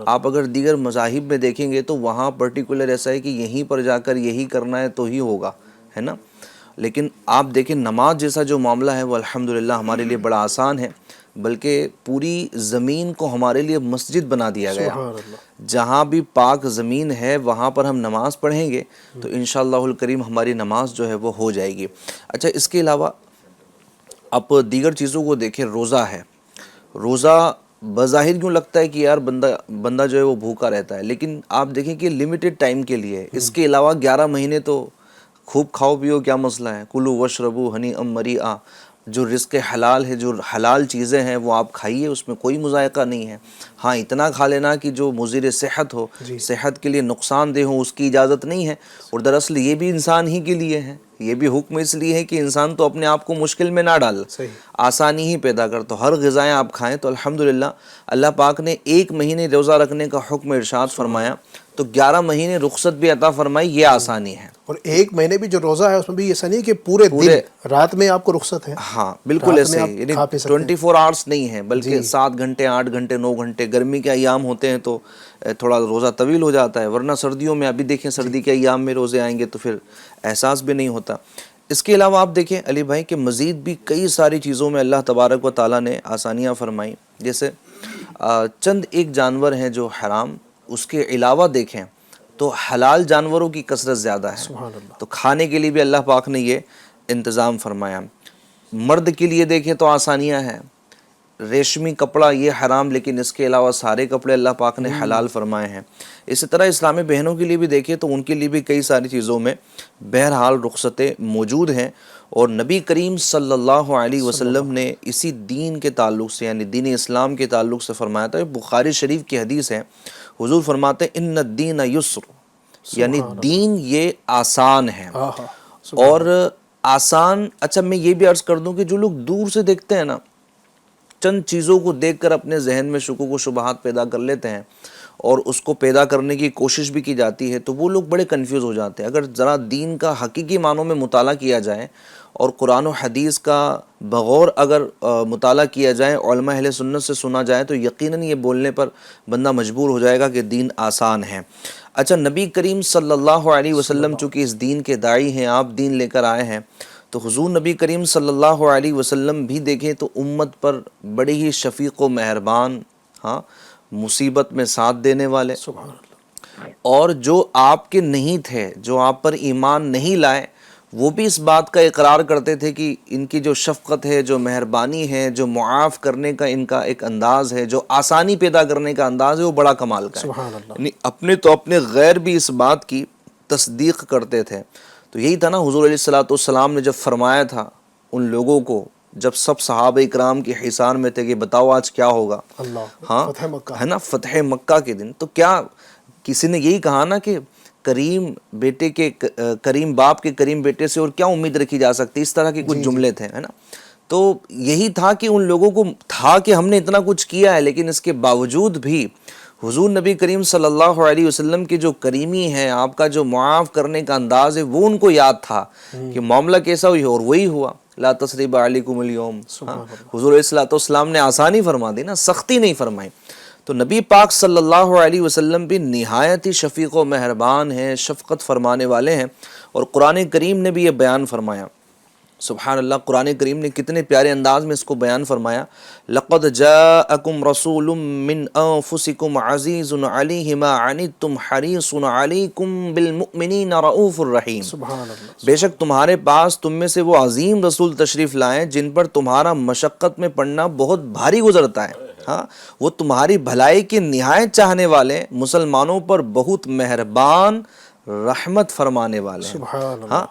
آپ اگر دیگر مذاہب میں دیکھیں گے تو وہاں پرٹیکولر ایسا ہے کہ یہیں پر جا کر یہی کرنا ہے تو ہی ہوگا، ہے نا، لیکن آپ دیکھیں نماز جیسا جو معاملہ ہے وہ الحمدللہ ہمارے لیے بڑا آسان ہے، بلکہ پوری زمین کو ہمارے لیے مسجد بنا دیا گیا۔ جہاں بھی پاک زمین ہے وہاں پر ہم نماز پڑھیں گے تو انشاءاللہ الکریم ہماری نماز جو ہے وہ ہو جائے گی۔ اچھا، اس کے علاوہ آپ دیگر چیزوں کو دیکھیں، روزہ ہے، روزہ بظاہر کیوں لگتا ہے کہ یار بندہ جو ہے وہ بھوکا رہتا ہے، لیکن آپ دیکھیں کہ لمیٹڈ ٹائم کے لیے، اس کے علاوہ 11 مہینے تو خوب کھاؤ پیو، کیا مسئلہ ہے، کلو وشربو ہنیئا مریئا، جو رزق حلال ہے، جو حلال چیزیں ہیں وہ آپ کھائیے، اس میں کوئی مذائقہ نہیں ہے۔ ہاں اتنا کھا لینا کہ جو مضر صحت ہو، صحت کے لیے نقصان دہ ہو، اس کی اجازت نہیں ہے، اور دراصل یہ بھی انسان ہی کے لیے ہے، یہ بھی حکم اس لیے ہے کہ انسان تو اپنے آپ کو مشکل میں نہ ڈال، آسانی ہی پیدا کر، تو ہر غذائیں آپ کھائیں۔ تو الحمدللہ اللہ پاک نے 1 مہینے روزہ رکھنے کا حکم ارشاد فرمایا تو 11 مہینے رخصت بھی عطا فرمائی، یہ آسانی ہے۔ اور 1 مہینے بھی جو روزہ ہے اس میں بھی ایسا نہیں کہ پورے دن رات میں آپ کو رخصت ہے، ہاں بالکل ایسے ہی، یعنی 24 آورس نہیں ہے بلکہ 7 گھنٹے 8 گھنٹے 9 گھنٹے، گرمی کے ایام ہوتے ہیں تو تھوڑا روزہ طویل ہو جاتا ہے، ورنہ سردیوں میں ابھی دیکھیں سردی کے ایام میں روزے آئیں گے تو پھر احساس بھی نہیں ہوتا۔ اس کے علاوہ آپ دیکھیں علی بھائی کہ مزید بھی کئی ساری چیزوں میں اللہ تبارک و تعالیٰ نے آسانیاں فرمائیں، جیسے چند ایک جانور ہیں جو حرام، اس کے علاوہ دیکھیں تو حلال جانوروں کی کثرت زیادہ ہے، تو کھانے کے لیے بھی اللہ پاک نے یہ انتظام فرمایا۔ مرد کے لیے دیکھیں تو آسانیاں ہیں، ریشمی کپڑا یہ حرام، لیکن اس کے علاوہ سارے کپڑے اللہ پاک نے حلال فرمائے ہیں۔ اسی طرح اسلامی بہنوں کے لیے بھی دیکھیں تو ان کے لیے بھی کئی ساری چیزوں میں بہرحال رخصتیں موجود ہیں، اور نبی کریم صلی اللہ علیہ وسلم نے اسی دین کے تعلق سے، یعنی دین اسلام کے تعلق سے فرمایا تھا۔ بخاری شریف کی حدیث ہے، حضور فرماتے ہیں ان الدین یسر، یعنی دین یہ آسان ہے، اور آسان۔ اچھا میں یہ بھی عرض کر دوں کہ جو لوگ دور سے دیکھتے ہیں نا، چند چیزوں کو دیکھ کر اپنے ذہن میں شکوک و شبہات پیدا کر لیتے ہیں اور اس کو پیدا کرنے کی کوشش بھی کی جاتی ہے تو وہ لوگ بڑے کنفیوز ہو جاتے ہیں۔ اگر ذرا دین کا حقیقی معنوں میں مطالعہ کیا جائے اور قرآن و حدیث کا بغور اگر مطالعہ کیا جائے، علماء اہل سنت سے سنا جائے، تو یقیناً یہ بولنے پر بندہ مجبور ہو جائے گا کہ دین آسان ہے۔ اچھا، نبی کریم صلی اللہ علیہ وسلم چونکہ اس دین کے داعی ہیں، آپ دین لے کر آئے ہیں، تو حضور نبی کریم صلی اللہ علیہ وسلم بھی دیکھیں تو امت پر بڑے ہی شفیق و مہربان، ہاں، مصیبت میں ساتھ دینے والے، سبحان اللہ۔ اور جو آپ کے نہیں تھے، جو آپ پر ایمان نہیں لائے، وہ بھی اس بات کا اقرار کرتے تھے کہ ان کی جو شفقت ہے، جو مہربانی ہے، جو معاف کرنے کا ان کا ایک انداز ہے، جو آسانی پیدا کرنے کا انداز ہے، وہ بڑا کمال کا ہے۔ سبحان اللہ۔ یعنی اپنے تو اپنے غیر بھی اس بات کی تصدیق کرتے تھے۔ تو یہی تھا نا حضور علیہ الصلوۃ والسلام نے جب فرمایا تھا ان لوگوں کو، جب سب صحابہ اکرام کی حصار میں تھے کہ بتاؤ آج کیا ہوگا، اللہ، ہاں فتح مکہ ہے نا، فتح مکہ کے دن، تو کیا کسی نے یہی کہا نا کہ کریم بیٹے کے کریم باپ کے کریم بیٹے سے اور کیا امید رکھی جا سکتی، اس طرح کے کچھ جملے تھے، ہے نا۔ تو یہی تھا کہ ان لوگوں کو تھا کہ ہم نے اتنا کچھ کیا ہے، لیکن اس کے باوجود بھی حضور نبی کریم صلی اللہ علیہ وسلم کی جو کریمی ہے، آپ کا جو معاف کرنے کا انداز ہے، وہ ان کو یاد تھا کہ معاملہ کیسا ہوئی، اور وہی ہوا، لا تثریب علیکم اليوم۔ حضور علیہ السلام نے آسانی فرما دی نا، سختی نہیں فرمائی۔ تو نبی پاک صلی اللہ علیہ وسلم بھی نہایت ہی شفیق و مہربان ہیں، شفقت فرمانے والے ہیں، اور قرآن کریم نے بھی یہ بیان فرمایا۔ سبحان اللہ، قرآن کریم نے کتنے پیارے انداز میں اس کو بیان فرمایا، لَقَدْ جَاءَكُمْ رَسُولٌ مِّنْ أَنفُسِكُمْ عَزِيزٌ عَلَيْهِ مَا عَنِتُّمْ حَرِيصٌ عَلَيْكُمْ بِالْمُؤْمِنِينَ رَءُوفٌ رَحِيمٌ۔ سبحان اللہ۔ بے شک تمہارے پاس تم میں سے وہ عظیم رسول تشریف لائیں جن پر تمہارا مشقت میں پڑنا بہت بھاری گزرتا ہے، ہاں، وہ تمہاری بھلائی کے نہایت چاہنے والے، مسلمانوں پر بہت مہربان، رحمت فرمانے والے ہیں، سبحان اللہ۔ ہاں،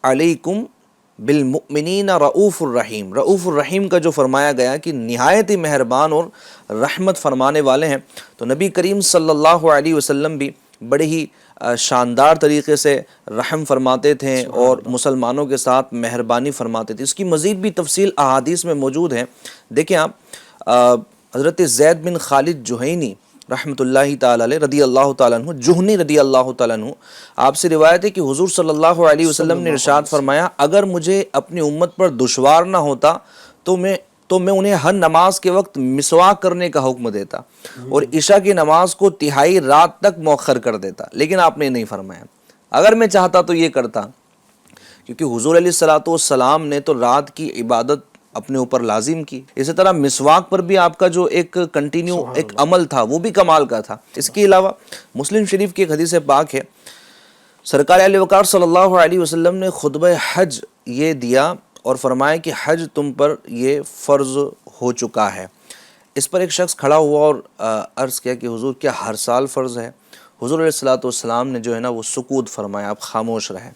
علیکم بالمؤمنین رؤوف الرحیم، رؤوف الرحیم کا جو فرمایا گیا کہ نہایت ہی مہربان اور رحمت فرمانے والے ہیں، تو نبی کریم صلی اللہ علیہ وسلم بھی بڑے ہی شاندار طریقے سے رحم فرماتے تھے اور مسلمانوں کے ساتھ مہربانی فرماتے تھے۔ اس کی مزید بھی تفصیل احادیث میں موجود ہے۔ دیکھیں آپ، حضرت زید بن خالد جہینی رحمۃ اللہ تعالی علیہ رضی اللہ تعالیٰ عنہ، جہنی رضی اللہ تعالیٰ عنہ، آپ سے روایت ہے کہ حضور صلی اللہ علیہ وسلم نے ارشاد فرمایا، اگر مجھے اپنی امت پر دشوار نہ ہوتا تو میں انہیں ہر نماز کے وقت مسواک کرنے کا حکم دیتا اور عشاء کی نماز کو تہائی رات تک مؤخر کر دیتا، لیکن آپ نے نہیں فرمایا۔ اگر میں چاہتا تو یہ کرتا، کیونکہ حضور علیہ الصلوۃ والسلام نے تو رات کی عبادت اپنے اوپر لازم کی، اسی طرح مسواک پر بھی آپ کا جو ایک کنٹینیو ایک عمل تھا وہ بھی کمال کا تھا۔ اس کے علاوہ مسلم شریف کی ایک حدیث پاک ہے، سرکار اہل وقار صلی اللہ علیہ وسلم نے خطبہ حج یہ دیا اور فرمایا کہ حج تم پر یہ فرض ہو چکا ہے۔ اس پر ایک شخص کھڑا ہوا اور عرض کیا کہ حضور کیا ہر سال فرض ہے؟ حضور علیہ الصلوۃ والسلام نے جو ہے نا وہ سکوت فرمایا، آپ خاموش رہے۔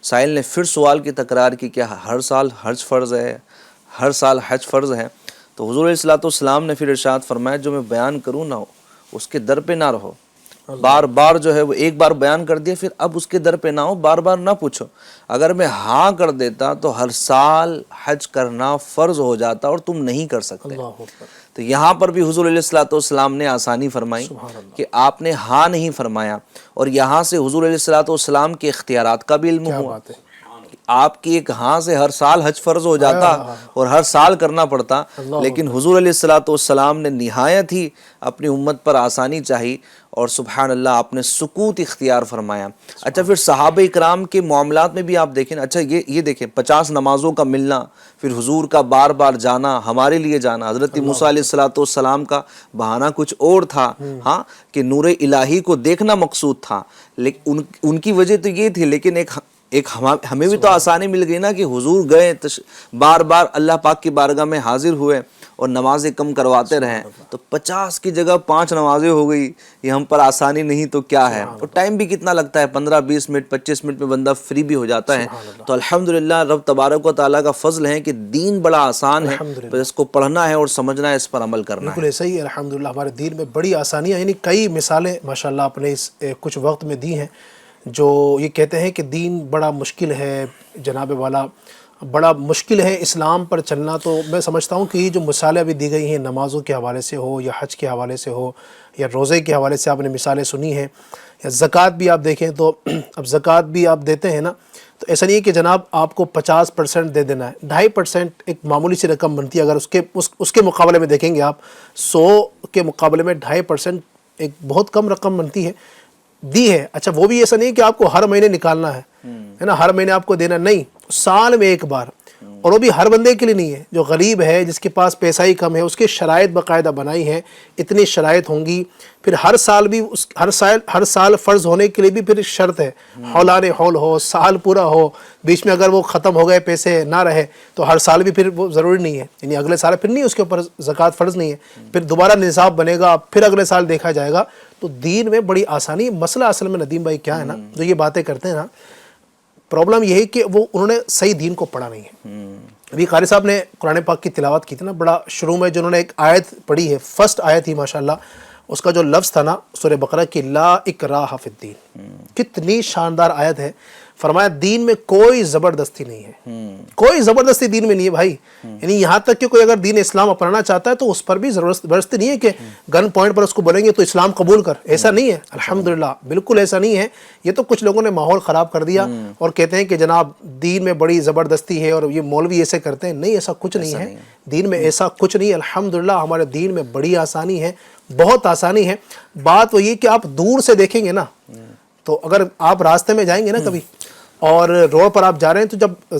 سائل نے پھر سوال کی تکرار کی، کیا ہر سال حج فرض ہے؟ ہر سال حج فرض ہے؟ تو حضور علیہ الصلوۃ والسلام نے پھر ارشاد فرمایا، جو میں بیان کروں نا اس کے در پہ نہ رہو، بار بار جو ہے وہ ایک بار بیان کر دیا، پھر اب اس کے در پہ نہ ہو، بار بار نہ پوچھو۔ اگر میں ہاں کر دیتا تو ہر سال حج کرنا فرض ہو جاتا اور تم نہیں کر سکتے۔ اللہ اکبر۔ تو یہاں پر بھی حضور علیہ الصلوۃ والسلام نے آسانی فرمائی کہ آپ نے ہاں نہیں فرمایا، اور یہاں سے حضور علیہ الصلوۃ والسلام کے اختیارات کا بھی علم کیا ہوا۔ بات ہے۔ آپ کی ایک ہاں سے ہر سال حج فرض ہو جاتا اور ہر سال کرنا پڑتا، لیکن حضور علیہ الصلوۃ والسلام نے نہایت ہی اپنی امت پر آسانی چاہی اور سبحان اللہ آپ نے سکوت اختیار فرمایا۔ اچھا، پھر صحابہ اکرام کے معاملات میں بھی آپ دیکھیں، اچھا یہ دیکھیں 50 نمازوں کا ملنا، پھر حضور کا بار بار جانا، ہمارے لیے جانا۔ حضرت موسیٰ علیہ الصلوۃ والسلام کا بہانہ کچھ اور تھا، ہاں، کہ نور الہی کو دیکھنا مقصود تھا، لیکن ان کی وجہ تو یہ تھی، لیکن ایک ہمیں بھی تو آسانی مل گئی نا کہ حضور گئے، بار بار اللہ پاک کی بارگاہ میں حاضر ہوئے اور نمازیں کم کرواتے رہیں، تو 50 کی جگہ 5 نمازیں ہو گئی۔ یہ ہم پر آسانی نہیں تو کیا ہے؟ اور ٹائم بھی کتنا لگتا ہے، 15-20 منٹ 25 منٹ میں بندہ فری بھی ہو جاتا ہے۔ تو الحمدللہ رب تبارک و تعالیٰ کا فضل ہے کہ دین بڑا آسان ہے، بس اس کو پڑھنا ہے اور سمجھنا ہے، اس پر عمل کرنا ہے۔ بالکل ایسا ہی ہے، الحمدللہ ہمارے دین میں بڑی آسانیاں، یعنی کئی مثالیں ماشاءاللہ آپ نے اس کچھ وقت میں دی ہیں جو یہ کہتے ہیں کہ دین بڑا مشکل ہے جناب والا، بڑا مشکل ہے اسلام پر چلنا. تو میں سمجھتا ہوں کہ یہ جو مثالیں ابھی دی گئی ہیں نمازوں کے حوالے سے ہو یا حج کے حوالے سے ہو یا روزے کے حوالے سے آپ نے مثالیں سنی ہیں, یا زکوٰۃ بھی آپ دیکھیں تو اب زکوٰۃ بھی آپ دیتے ہیں نا, تو ایسا نہیں ہے کہ جناب آپ کو 50% دے دینا ہے. 2.5% ایک معمولی سی رقم بنتی ہے. اگر اس کے مقابلے میں دیکھیں گے آپ 100 کے مقابلے میں 2.5% ایک بہت کم رقم بنتی ہے, دی ہے. اچھا وہ بھی ایسا نہیں ہے کہ آپ کو ہر مہینے نکالنا ہے نا, ہر مہینے آپ کو دینا, نہیں, سال میں ایک بار. اور وہ بھی ہر بندے کے لیے نہیں ہے. جو غریب ہے, جس کے پاس پیسہ ہی کم ہے, اس کے شرائط باقاعدہ بنائی ہیں, اتنی شرائط ہوں گی. پھر ہر سال بھی ہر سال فرض ہونے کے لیے بھی پھر شرط ہے, حولان حول ہو, سال پورا ہو. بیچ میں اگر وہ ختم ہو گئے, پیسے نہ رہے, تو ہر سال بھی پھر وہ ضروری نہیں ہے, یعنی اگلے سال پھر نہیں اس کے اوپر زکوٰۃ فرض نہیں ہے. پھر دوبارہ نصاب بنے گا, پھر اگلے سال دیکھا جائے گا. تو دین میں بڑی آسانی. مسئلہ اصل میں ندیم بھائی کیا ہے نا, جو یہ باتیں کرتے ہیں نا, پرابلم یہ ہے کہ وہ انہوں نے صحیح دین کو پڑھا نہیں ہے. ابھی قاری صاحب نے قرآن پاک کی تلاوت کی تھی نا, بڑا شروع میں جنہوں نے ایک آیت پڑھی ہے, فرسٹ آیت ہی ماشاءاللہ, اس کا جو لفظ تھا نا سورہ بقرہ کی, لا اکراہ فی الدین, کتنی شاندار آیت ہے. فرمایا دین میں کوئی زبردستی نہیں ہے, کوئی زبردستی دین میں نہیں ہے بھائی. یعنی یہاں تک کہ کوئی اگر دین اسلام اپنانا چاہتا ہے تو اس پر بھی زبردستی نہیں ہے کہ گن پوائنٹ پر اس کو بولیں گے تو اسلام قبول کر, ایسا نہیں ہے. الحمدللہ بالکل ایسا نہیں ہے. یہ تو کچھ لوگوں نے ماحول خراب کر دیا اور کہتے ہیں کہ جناب دین میں بڑی زبردستی ہے اور یہ مولوی ایسے کرتے ہیں. نہیں, ایسا کچھ نہیں ہے دین میں, ایسا کچھ نہیں. الحمدللہ ہمارے دین میں بڑی آسانی ہے, بہت آسانی ہے. بات وہ یہ کہ آپ دور سے دیکھیں گے نا, تو اگر آپ راستے میں جائیں گے نا کبھی اور روڈ پر آپ جا رہے ہیں, تو جب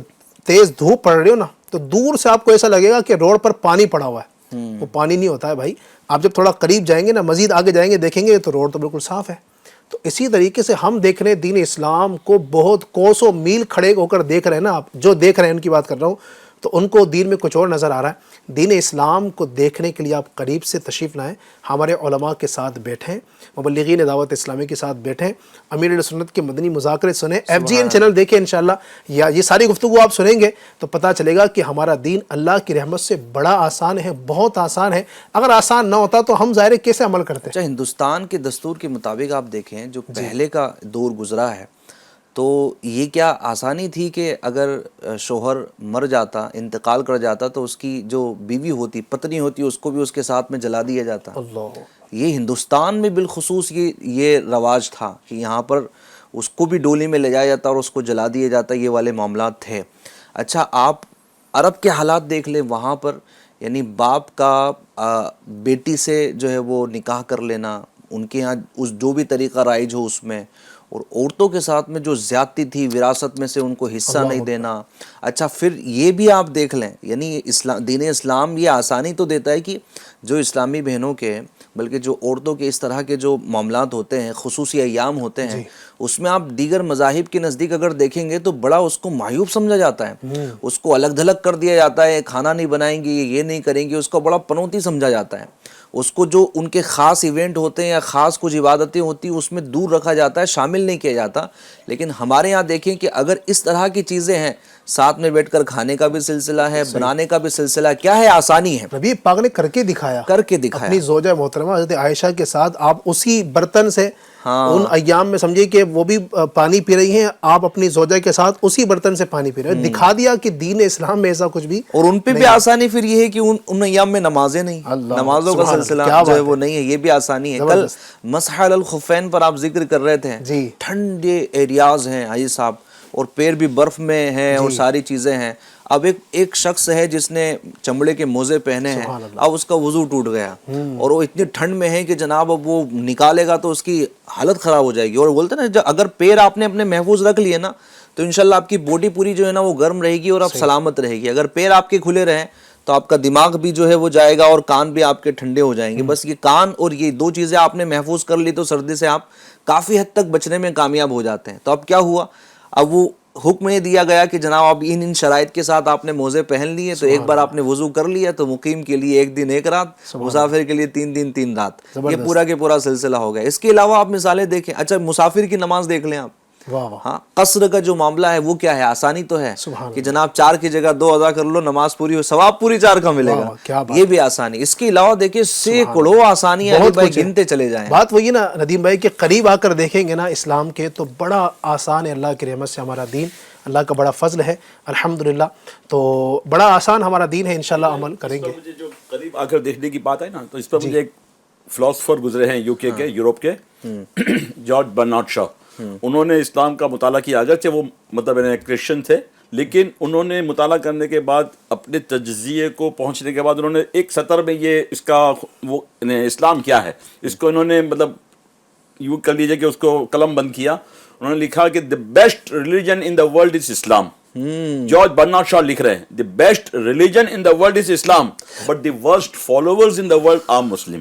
تیز دھوپ پڑ رہی ہو نا, تو دور سے آپ کو ایسا لگے گا کہ روڈ پر پانی پڑا ہوا ہے. وہ پانی نہیں ہوتا ہے بھائی. آپ جب تھوڑا قریب جائیں گے نا, مزید آگے جائیں گے, دیکھیں گے تو روڈ تو بالکل صاف ہے. تو اسی طریقے سے ہم دیکھ رہے ہیں دین اسلام کو, بہت کوسوں میل کھڑے ہو کر دیکھ رہے ہیں نا آپ, جو دیکھ رہے ہیں ان کی بات کر رہا ہوں, تو ان کو دین میں کچھ اور نظر آ رہا ہے. دین اسلام کو دیکھنے کے لیے آپ قریب سے تشریف لائیں, ہمارے علماء کے ساتھ بیٹھیں, مبلغین دعوت اسلامی کے ساتھ بیٹھیں, امیر اہل سنت کے مدنی مذاکرے سنیں, FGN چینل دیکھیں انشاءاللہ. یا یہ ساری گفتگو آپ سنیں گے تو پتہ چلے گا کہ ہمارا دین اللہ کی رحمت سے بڑا آسان ہے, بہت آسان ہے. اگر آسان نہ ہوتا تو ہم ظاہر کیسے عمل کرتے. اچھا, ہندوستان کے دستور کے مطابق آپ دیکھیں جو پہلے کا دور گزرا ہے, تو یہ کیا آسانی تھی کہ اگر شوہر مر جاتا, انتقال کر جاتا, تو اس کی جو بیوی ہوتی, پتنی ہوتی, اس کو بھی اس کے ساتھ میں جلا دیا جاتا. اللہ, یہ ہندوستان میں بالخصوص یہ رواج تھا کہ یہاں پر اس کو بھی ڈولی میں لے جایا جاتا اور اس کو جلا دیا جاتا, یہ والے معاملات تھے. اچھا, آپ عرب کے حالات دیکھ لیں, وہاں پر یعنی باپ کا بیٹی سے جو ہے وہ نکاح کر لینا, ان کے ہاں جو بھی طریقہ رائج ہو اس میں, اور عورتوں کے ساتھ میں جو زیادتی تھی, وراثت میں سے ان کو حصہ نہیں دینا. اچھا, پھر یہ بھی آپ دیکھ لیں, یعنی دین اسلام یہ آسانی تو دیتا ہے کہ جو اسلامی بہنوں کے, بلکہ جو عورتوں کے اس طرح کے جو معاملات ہوتے ہیں, خصوصی ایام ہوتے ہیں, اس میں آپ دیگر مذاہب کے نزدیک اگر دیکھیں گے تو بڑا اس کو معیوب سمجھا جاتا ہے, اس کو الگ دھلگ کر دیا جاتا ہے, کھانا نہیں بنائیں گے, یہ نہیں کریں گے, اس کو بڑا پنوتی سمجھا جاتا ہے. اس کو جو ان کے خاص ایونٹ ہوتے ہیں یا خاص کچھ عبادتیں ہوتی ہیں اس میں دور رکھا جاتا ہے, شامل نہیں کیا جاتا. لیکن ہمارے یہاں دیکھیں کہ اگر اس طرح کی چیزیں ہیں, ساتھ میں بیٹھ کر کھانے کا بھی سلسلہ ہے, بنانے کا بھی سلسلہ, کیا ہے, آسانی ہے. نبی پاک نے کر کے دکھایا اپنی زوجہ محترمہ حضرت عائشہ کے ساتھ. آپ اسی برتن سے ان ایام میں سمجھے کہ وہ بھی پانی پی رہی ہیں, آپ اپنی زوجہ کے ساتھ اسی برتن سے پانی پی رہے ہیں. دکھا دیا کہ دین اسلام میں ایسا کچھ بھی. اور ان پہ بھی آسانی پھر یہ ہے کہ ان ایام میں نمازیں نہیں, نمازوں کا سلسلہ جو ہے وہ نہیں ہے, یہ بھی آسانی ہے. کل مسح علی الخفین پر آپ ذکر کر رہے تھے, ٹھنڈے ایریاز ہیں حاجی صاحب, اور پیر بھی برف میں ہیں اور ساری چیزیں ہیں. اب ایک شخص ہے جس نے چمڑے کے موزے پہنے ہیں, اب اس کا وضو ٹوٹ گیا اور وہ اتنی ٹھنڈ میں ہے کہ جناب اب وہ نکالے گا تو اس کی حالت خراب ہو جائے گی. اور بولتے ہیں نا, اگر پیر آپ نے اپنے محفوظ رکھ لیے نا تو انشاءاللہ آپ کی باڈی پوری جو ہے نا وہ گرم رہے گی اور آپ سلامت رہے گی. اگر پیر آپ کے کھلے رہیں تو آپ کا دماغ بھی جو ہے وہ جائے گا اور کان بھی آپ کے ٹھنڈے ہو جائیں گے. بس یہ کان اور یہ دو چیزیں آپ نے محفوظ کر لی تو سردی سے آپ کافی حد تک بچنے میں کامیاب ہو جاتے ہیں. تو اب کیا ہوا, اب وہ حکم یہ دیا گیا کہ جناب اب ان شرائط کے ساتھ آپ نے موزے پہن لیے, تو ایک بار آپ نے وضو کر لیا تو مقیم کے لیے 1 دن 1 رات, مسافر کے لیے 3 دن 3 رات, یہ پورا کے پورا سلسلہ ہو گیا. اس کے علاوہ آپ مثالیں دیکھیں. اچھا, مسافر کی نماز دیکھ لیں آپ, ہاں, قصر کا جو معاملہ ہے وہ کیا ہے, آسانی تو ہے کہ جناب 4 کی جگہ 2 ادا کر لو, نماز پوری ہو, ثواب پوری 4 کا ملے گا, یہ بھی آسانی. اس کے علاوہ دیکھیں سینکڑوں آسانیاں گنتے چلے جائیں. بات وہی نا ندیم بھائی کہ قریب آ کر دیکھیں گے نا اسلام کے, تو بڑا آسان ہے اللہ کی رحمت سے ہمارا دین. اللہ کا بڑا فضل ہے الحمدللہ. تو بڑا آسان ہمارا دین ہے، انشاءاللہ عمل کریں گے. مجھے جو قریب آ کر دیکھنے کی بات ہے نا، تو اس پر مجھے ایک فلاسفر گزرے ہیں UK کے، یورپ کے، جارج برنارڈ شا. انہوں نے اسلام کا مطالعہ کیا، اگرچہ وہ مطلب کرسچن تھے، لیکن انہوں نے مطالعہ کرنے کے بعد اپنے تجزیے کو پہنچنے کے بعد انہوں نے ایک سطر میں یہ اس کا وہ اسلام کیا ہے اس کو انہوں نے مطلب یوں کر لیجیے کہ اس کو قلم بند کیا. انہوں نے لکھا کہ the best religion in the world is Islam. George Bernard Shaw لکھ رہے ہیں the best religion in the world is Islam but the worst followers in the world are Muslim.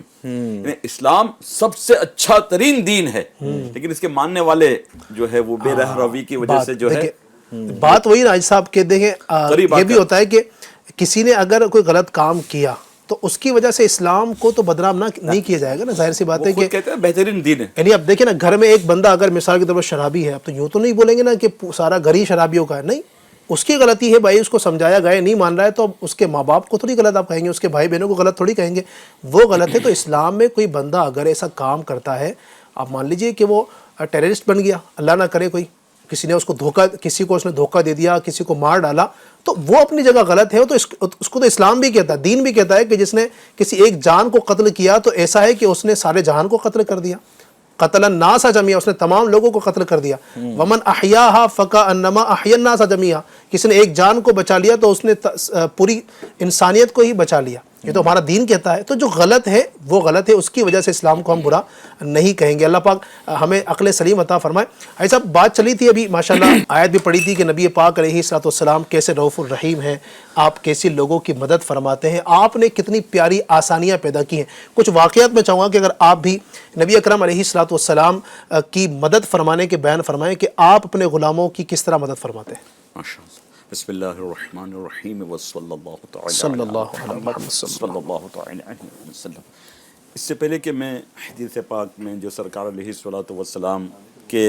اسلام سب سے اچھا ترین دین ہے، لیکن اس کے ماننے والے جو ہے وہ بے رہ روی کی وجہ سے جو ہے بات وہی نا صاحب کہ دیکھیں یہ بھی ہوتا ہے کہ کسی نے اگر کوئی غلط کام کیا تو اس کی وجہ سے اسلام کو تو بدنام نہیں کیا جائے گا نا، ظاہر سی بات ہے کہ کہتے ہیں بہترین دین ہے. یعنی اب دیکھیں نا گھر میں ایک بندہ اگر مثال کے طور پر شرابی ہے، اب تو یوں تو نہیں بولیں گے نا کہ سارا گھر ہی شرابیوں کا ہے، نہیں، اس کی غلطی ہے بھائی، اس کو سمجھایا گیا نہیں مان رہا ہے، تو اب اس کے ماں باپ کو تھوڑی غلط آپ کہیں گے، اس کے بھائی بہنوں کو غلط تھوڑی کہیں گے، وہ غلط ہے. تو اسلام میں کوئی بندہ اگر ایسا کام کرتا ہے، آپ مان لیجئے کہ وہ ٹیررسٹ بن گیا، اللہ نہ کرے کوئی کسی نے اس کو دھوکہ دے دیا، کسی کو مار ڈالا، تو وہ اپنی جگہ غلط ہے. تو اس کو تو اسلام بھی کہتا ہے، دین بھی کہتا ہے کہ جس نے کسی ایک جان کو قتل کیا تو ایسا ہے کہ اس نے سارے جہان کو قتل کر دیا. قتل الناس جميعا، اس نے تمام لوگوں کو قتل کر دیا. ومن احیاها فکانما احیا الناس جميعا، کسی نے ایک جان کو بچا لیا تو اس نے پوری انسانیت کو ہی بچا لیا. یہ تو ہمارا دین کہتا ہے. تو جو غلط ہے وہ غلط ہے، اس کی وجہ سے اسلام کو ہم برا نہیں کہیں گے. اللہ پاک ہمیں عقل سلیم عطا فرمائے. ایسا بات چلی تھی ابھی ماشاءاللہ، آیت بھی پڑھی تھی کہ نبی پاک علیہ الصلوۃ والسلام کیسے رؤوف الرحیم ہیں، آپ کیسی لوگوں کی مدد فرماتے ہیں، آپ نے کتنی پیاری آسانیاں پیدا کی ہیں. کچھ واقعات میں چاہوں گا کہ اگر آپ بھی نبی اکرم علیہ الصلوۃ والسلام کی مدد فرمانے کے بیان فرمائیں کہ آپ اپنے غلاموں کی کس طرح مدد فرماتے ہیں. ماشاءاللہ. بسم اللہ الرحمن الرحیم وصلی اللہ تعالی صلی اللہ علیہ محمد صلی اللہ تعالی علیہ وسلم. اس سے پہلے کہ میں حدیث پاک میں جو سرکار علیہ الصلوۃ والسلام کے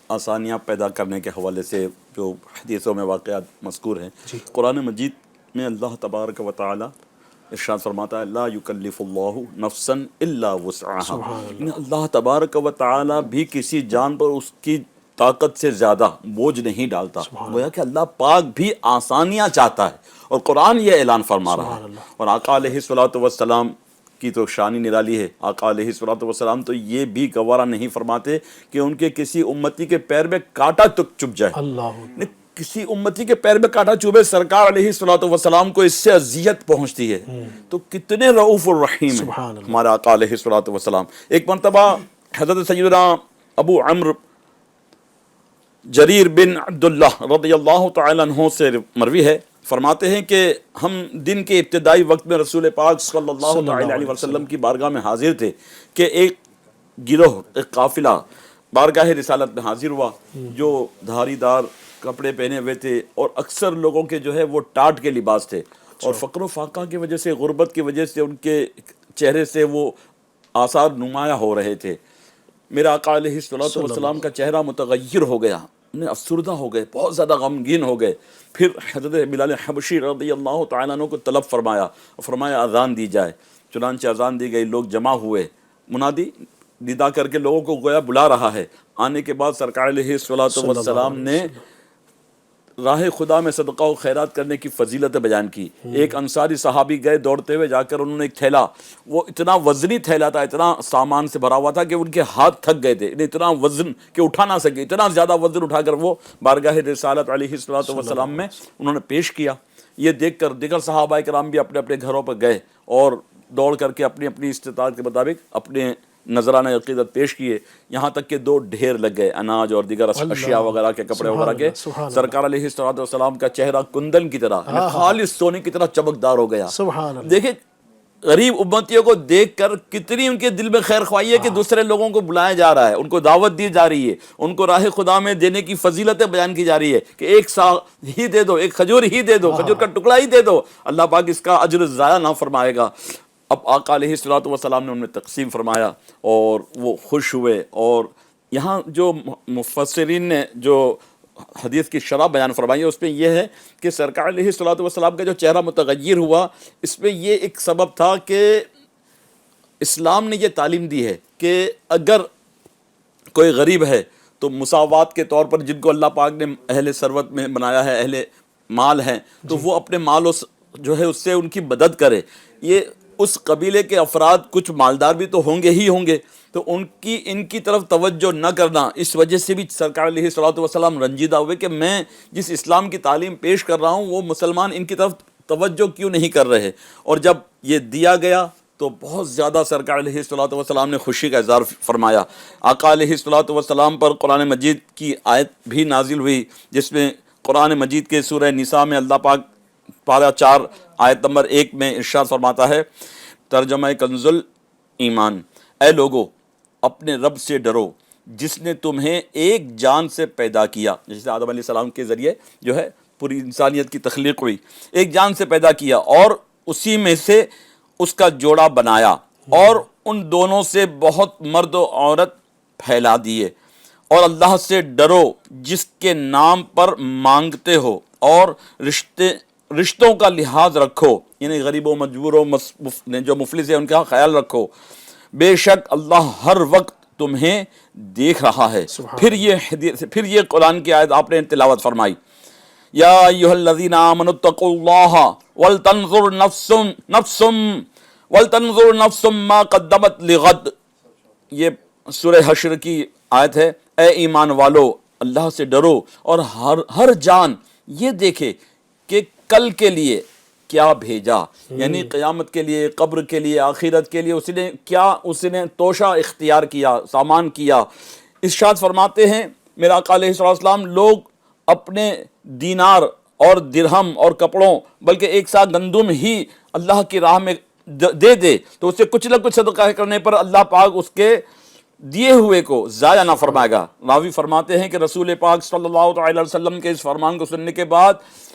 آسانیاں پیدا کرنے کے حوالے سے جو حدیثوں میں واقعات مذکور ہیں، قرآن مجید میں اللہ تبارک و تعالی ارشاد فرماتا ہے لا یکلف اللہ نفسا الا وسعها. اللہ تبارک و تعالی بھی کسی جان پر اس کی طاقت سے زیادہ بوجھ نہیں ڈالتا. گویا کہ اللہ پاک بھی آسانیاں چاہتا ہے، اور قرآن یہ اعلان فرما رہا ہے. اور آقا علیہ الصلوۃ والسلام کی تو شان نرالی ہے. آقا علیہ الصلوۃ والسلام تو یہ بھی گوارا نہیں فرماتے کہ ان کے کسی امتی کے پیر میں کانٹا تک چبھ جائے. اللہ کسی امتی کے پیر میں کانٹا چوبے، سرکار علیہ الصلوۃ والسلام کو اس سے اذیت پہنچتی ہے. تو کتنے رؤوف الرحیم ہیں ہمارے آقا علیہ الصلوۃ والسلام. ایک مرتبہ حضرت سیدنا ابو عمرو جریر بن عبداللہ رضی اللہ تعالی عنہ سے مروی ہے، فرماتے ہیں کہ ہم دن کے ابتدائی وقت میں رسول پاک صلی اللہ تعالی علیہ وسلم کی بارگاہ میں حاضر تھے کہ ایک گروہ، ایک قافلہ بارگاہ رسالت میں حاضر ہوا جو دھاری دار کپڑے پہنے ہوئے تھے، اور اکثر لوگوں کے جو ہے وہ ٹاٹ کے لباس تھے، اور فقر و فاقہ کی وجہ سے، غربت کی وجہ سے ان کے چہرے سے وہ آثار نمایاں ہو رہے تھے. میرا آقا علیہ الصلوۃ والسلام کا چہرہ متغیر ہو گیا، انہیں افسردہ ہو گئے، بہت زیادہ غمگین ہو گئے. پھر حضرت بلال حبشی رضی اللہ تعالیٰ عنہ کو طلب فرمایا اذان دی جائے. چنانچہ اذان دی گئی، لوگ جمع ہوئے، منادی ندا کر کے لوگوں کو گویا بلا رہا ہے. آنے کے بعد سرکار علیہ الصلوۃ والسلام نے راہ خدا میں صدقہ و خیرات کرنے کی فضیلت بیان کی. ایک انصاری صحابی گئے دوڑتے ہوئے، جا کر انہوں نے ایک تھیلا، وہ اتنا وزنی تھیلا تھا، اتنا سامان سے بھرا ہوا تھا کہ ان کے ہاتھ تھک گئے تھے، اتنا وزن کہ اٹھا نہ سکے، اتنا زیادہ وزن اٹھا کر وہ بارگاہ رسالت علیہ الصلوۃ والسلام میں انہوں نے پیش کیا. یہ دیکھ کر دیگر صحابہ کرام بھی اپنے اپنے گھروں پر گئے اور دوڑ کر کے اپنی اپنی استطاعت کے مطابق اپنے نذرانہ عقیدت پیش کیے. یہاں تک کہ 2 ڈھیر لگ گئے اناج اور دیگر اشیاء وغیرہ کے، کپڑے وغیرہ کے. سرکار علیہ الصلوۃ والسلام کا چہرہ کندن کی طرح، خالص سونے کی طرح چمکدار ہو گیا. دیکھیں غریب امتیوں کو دیکھ کر کتنی ان کے دل میں خیر خواہی ہے کہ دوسرے لوگوں کو بلایا جا رہا ہے، ان کو دعوت دی جا رہی ہے، ان کو راہ خدا میں دینے کی فضیلتیں بیان کی جا رہی ہے کہ ایک سا ہی دے دو، ایک کھجور ہی دے دو، کھجور کا ٹکڑا ہی دے دو، اللہ پاک اس کا اجر ضائع نہ فرمائے گا. اب آقا علیہ الصلوۃ والسلام نے ان میں تقسیم فرمایا اور وہ خوش ہوئے. اور یہاں جو مفسرین نے جو حدیث کی شرح بیان فرمائی ہے اس میں یہ ہے کہ سرکار علیہ الصلوۃ والسلام کا جو چہرہ متغیر ہوا، اس میں یہ ایک سبب تھا کہ اسلام نے یہ تعلیم دی ہے کہ اگر کوئی غریب ہے تو مساوات کے طور پر جن کو اللہ پاک نے اہل ثروت میں بنایا ہے، اہل مال ہیں، تو وہ اپنے مال جو ہے اس سے ان کی مدد کرے. یہ اس قبیلے کے افراد کچھ مالدار بھی تو ہوں گے، تو ان کی طرف توجہ نہ کرنا، اس وجہ سے بھی سرکار علیہ الصلوۃ والسلام رنجیدہ ہوئے کہ میں جس اسلام کی تعلیم پیش کر رہا ہوں وہ مسلمان ان کی طرف توجہ کیوں نہیں کر رہے. اور جب یہ دیا گیا تو بہت زیادہ سرکار علیہ الصلوۃ والسلام نے خوشی کا اظہار فرمایا. آقا علیہ الصلوۃ والسلام پر قرآن مجید کی آیت بھی نازل ہوئی، جس میں قرآن مجید کے سورہ نساء میں اللہ پاک پارہ 4 آیت نمبر 1 میں ارشاد فرماتا ہے، ترجمہ کنز ایمان، اے لوگو اپنے رب سے ڈرو جس نے تمہیں ایک جان سے پیدا کیا. جیسے آدم علیہ السلام کے ذریعے جو ہے پوری انسانیت کی تخلیق ہوئی، ایک جان سے پیدا کیا اور اسی میں سے اس کا جوڑا بنایا اور ان دونوں سے بہت مرد و عورت پھیلا دیے. اور اللہ سے ڈرو جس کے نام پر مانگتے ہو اور رشتوں کا لحاظ رکھو، یعنی غریبوں مجبوروں جو مفلس ہیں ان کا خیال رکھو. بے شک اللہ ہر وقت تمہیں دیکھ رہا ہے. پھر یہ قرآن کی آیت آپ نے تلاوت فرمائی، یا ایھا الذین آمنوا اتقوا اللہ ولتنظر نفس ما قدمت لغد. یہ سورہ حشر کی آیت ہے. اے ایمان والو اللہ سے ڈرو اور ہر جان یہ دیکھے کہ کل کے لیے کیا بھیجا، یعنی قیامت کے لیے، قبر کے لیے، آخرت کے لیے اس نے توشہ اختیار کیا، سامان کیا. ارشاد فرماتے ہیں میرا آقا علیہ السلام، لوگ اپنے دینار اور درہم اور کپڑوں بلکہ ایک ساتھ گندم ہی اللہ کی راہ میں دے تو اسے کچھ نہ کچھ صدقہ کرنے پر اللہ پاک اس کے دیے ہوئے کو ضائع نہ فرمائے گا. راوی فرماتے ہیں کہ رسول پاک صلی اللہ علیہ وسلم کے اس فرمان کو سننے کے بعد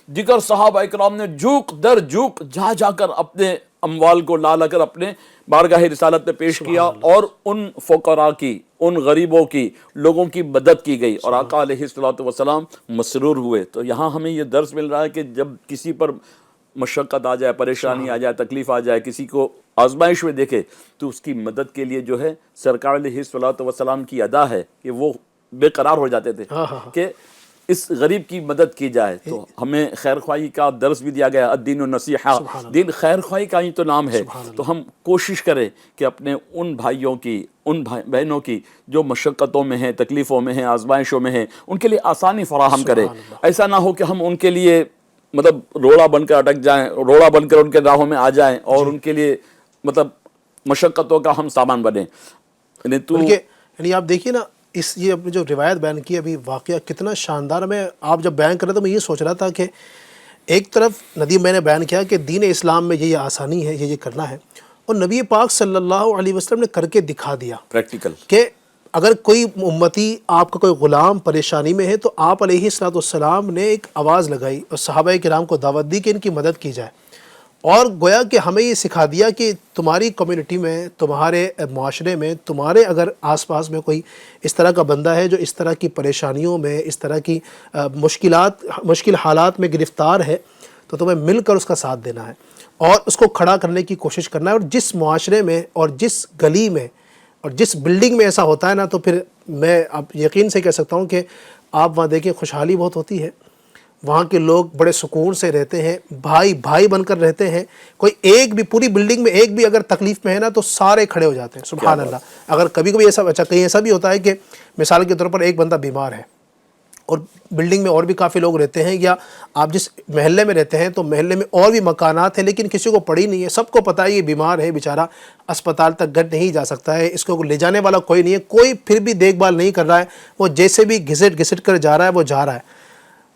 دیگر صحابہ اکرام نے جھوک در جھوک جا کر اپنے اموال کو لا کر اپنے بارگاہ رسالت میں پیش کیا اور ان فقراء کی، ان غریبوں کی، لوگوں کی مدد کی گئی اور آقا علیہ السلام مسرور ہوئے. تو یہاں ہمیں یہ درس مل رہا ہے کہ جب کسی پر مشقت آ جائے، پریشانی آ جائے، تکلیف آ جائے، کسی کو آزمائش میں دیکھے تو اس کی مدد کے لیے جو ہے سرکار علیہ السلام کی ادا ہے کہ وہ بے قرار ہو جاتے تھے کہ اس غریب کی مدد کی جائے. تو ہمیں خیر خواہی کا درس بھی دیا گیا، الدین النصیحہ، دین خیر خواہی کا ہی تو نام ہے. تو ہم کوشش کریں کہ اپنے ان بھائیوں کی، ان بہنوں کی جو مشقتوں میں ہیں، تکلیفوں میں ہیں، آزمائشوں میں ہیں، ان کے لیے آسانی فراہم کریں. ایسا نہ ہو کہ ہم ان کے لیے مطلب روڑا بن کر اٹک جائیں، روڑا بن کر ان کے راہوں میں آ جائیں اور ان کے لیے مطلب مشقتوں کا ہم سامان بنیں. یعنی آپ دیکھیے نا، یہ اپنی جو روایت بیان کی ابھی، واقعہ کتنا شاندار. میں آپ جب بیان کر رہے تو میں یہ سوچ رہا تھا کہ ایک طرف ندیم میں نے بیان کیا کہ دین اسلام میں یہ آسانی ہے، یہ کرنا ہے، اور نبی پاک صلی اللہ علیہ وسلم نے کر کے دکھا دیا پریکٹیکل کہ اگر کوئی امتی، آپ کا کوئی غلام پریشانی میں ہے تو آپ علیہ السلام نے ایک آواز لگائی اور صحابہ کرام کو دعوت دی کہ ان کی مدد کی جائے. اور گویا کہ ہمیں یہ سکھا دیا کہ تمہاری کمیونٹی میں، تمہارے معاشرے میں، تمہارے اگر آس پاس میں کوئی اس طرح کا بندہ ہے جو اس طرح کی پریشانیوں میں، اس طرح کی مشکل حالات میں گرفتار ہے، تو تمہیں مل کر اس کا ساتھ دینا ہے اور اس کو کھڑا کرنے کی کوشش کرنا ہے. اور جس معاشرے میں اور جس گلی میں اور جس بلڈنگ میں ایسا ہوتا ہے نا، تو پھر میں اب یقین سے کہہ سکتا ہوں کہ آپ وہاں دیکھیں خوشحالی بہت ہوتی ہے. وہاں کے لوگ بڑے سکون سے رہتے ہیں، بھائی بن کر رہتے ہیں. کوئی ایک بھی، پوری بلڈنگ میں ایک بھی اگر تکلیف میں ہے نا تو سارے کھڑے ہو جاتے ہیں. سبحان اللہ. اگر کبھی ایسا، اچھا کہیں ایسا بھی ہوتا ہے کہ مثال کے طور پر ایک بندہ بیمار ہے اور بلڈنگ میں اور بھی کافی لوگ رہتے ہیں، یا آپ جس محلے میں رہتے ہیں تو محلے میں اور بھی مکانات ہیں لیکن کسی کو پڑی نہیں ہے، سب کو پتہ ہے یہ بیمار ہے بیچارہ، اسپتال تک گھر نہیں جا سکتا ہے، اس کو لے جانے والا کوئی نہیں ہے، کوئی پھر بھی دیکھ بھال نہیں کر رہا ہے، وہ جیسے بھی گھسٹ کر جا رہا ہے وہ جا رہا ہے.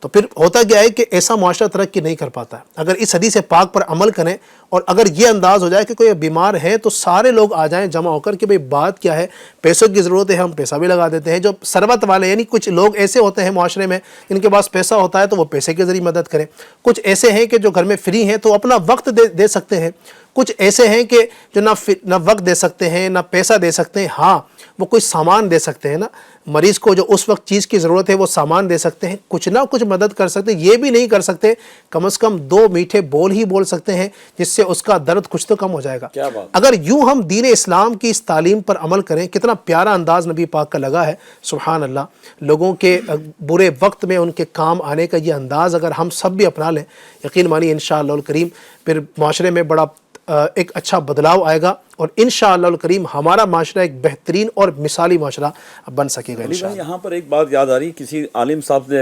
تو پھر ہوتا کیا ہے کہ ایسا معاشرہ ترقی نہیں کر پاتا ہے. اگر اس حدیث پاک پر عمل کریں اور اگر یہ انداز ہو جائے کہ کوئی بیمار ہے تو سارے لوگ آ جائیں جمع ہو کر کہ بھئی بات کیا ہے، پیسوں کی ضرورت ہے، ہم پیسہ بھی لگا دیتے ہیں. جو ثروت والے، یعنی کچھ لوگ ایسے ہوتے ہیں معاشرے میں جن کے پاس پیسہ ہوتا ہے تو وہ پیسے کے ذریعے مدد کریں. کچھ ایسے ہیں کہ جو گھر میں فری ہیں تو اپنا وقت دے سکتے ہیں. کچھ ایسے ہیں کہ جو نہ وقت دے سکتے ہیں، نہ پیسہ دے سکتے ہیں، ہاں وہ کوئی سامان دے سکتے ہیں نا، مریض کو جو اس وقت چیز کی ضرورت ہے وہ سامان دے سکتے ہیں. کچھ نہ کچھ مدد کر سکتے، یہ بھی نہیں کر سکتے، کم از کم 2 میٹھے بول ہی بول سکتے ہیں جس سے اس کا درد کچھ تو کم ہو جائے گا۔ کیا بات! اگر یوں ہم دین اسلام کی اس تعلیم پر عمل کریں، کتنا پیارا انداز نبی پاک کا لگا ہے، سبحان اللہ۔ لوگوں کے برے وقت میں ان کے کام آنے کا یہ انداز اگر ہم سب بھی اپنا لیں، یقین مانی انشاءاللہ الکریم پھر معاشرے میں بڑا ایک اچھا بدلاؤ آئے گا، اور انشاءاللہ الکریم ہمارا معاشرہ ایک بہترین اور مثالی معاشرہ بن سکے گا علی انشاءاللہ۔ بھائی، یہاں پر ایک بات یاد آ رہی، کسی عالم صاحب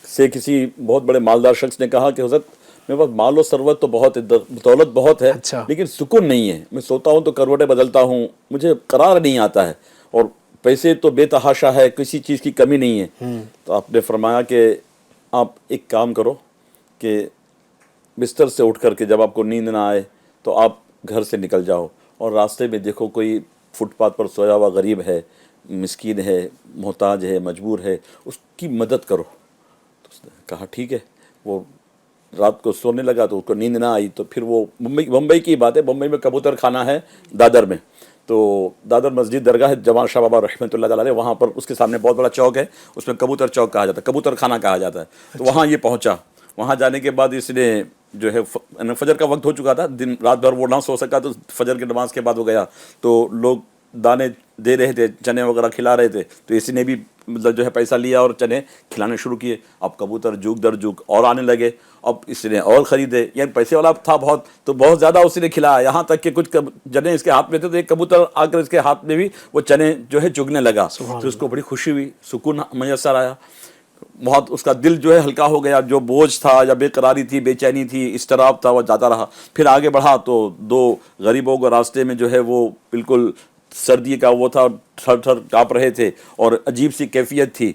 سے کسی بہت بڑے مالدار شخص نے کہا کہ حضرت میرے پاس مال و ثروت تو بہت ہے، دولت بہت ہے، اچھا۔ لیکن سکون نہیں ہے، میں سوتا ہوں تو کروٹیں بدلتا ہوں، مجھے قرار نہیں آتا ہے، اور پیسے تو بے تحاشا ہے، کسی چیز کی کمی نہیں ہے۔ تو آپ نے فرمایا کہ آپ ایک کام کرو کہ بستر سے اٹھ کر کے جب آپ کو نیند نہ آئے تو آپ گھر سے نکل جاؤ، اور راستے میں دیکھو کوئی فٹ پاتھ پر سویا ہوا غریب ہے، مسکین ہے، محتاج ہے، مجبور ہے، اس کی مدد کرو۔ تو اس نے کہا ٹھیک ہے۔ وہ رات کو سونے لگا تو اس کو نیند نہ آئی، تو پھر وہ بمبئی کی بات ہے، بمبئی میں کبوتر خانہ ہے دادر میں، تو دادر مسجد درگاہ ہے جوان شاہ بابا رحمۃ اللہ تعالیٰ علیہ، وہاں پر اس کے سامنے بہت بڑا چوک ہے، اس میں کبوتر چوک کہا جاتا ہے، کبوتر خانہ کہا جاتا ہے۔ تو وہاں یہ پہنچا، وہاں جانے کے بعد اس نے جو ہے فجر کا وقت ہو چکا تھا، دن رات بھر وہ نہ سو سکا، تو فجر کی نماز کے بعد وہ گیا، تو لوگ دانے دے رہے تھے، چنے وغیرہ کھلا رہے تھے، تو اسی نے بھی مطلب جو ہے پیسہ لیا اور چنے کھلانے شروع کیے۔ اب کبوتر جھوک در جھوک اور آنے لگے، اب اس نے اور خریدے، یعنی پیسے والا تھا بہت، تو بہت زیادہ اس نے کھلایا، یہاں تک کہ کچھ چنے اس کے ہاتھ میں تھے، تو ایک کبوتر آ کر اس کے ہاتھ میں بھی وہ چنے جو ہے چگنے لگا، تو اس کو بڑی خوشی ہوئی، سکون میسر آیا، بہت اس کا دل جو ہے ہلکا ہو گیا، جو بوجھ تھا یا بے قراری تھی، بے چینی تھی، اضطراب تھا، وہ جاتا رہا۔ پھر آگے بڑھا تو 2 غریبوں کو راستے میں جو ہے وہ بالکل سردی کا وہ تھا، تھر تھر کانپ رہے تھے اور عجیب سی کیفیت تھی۔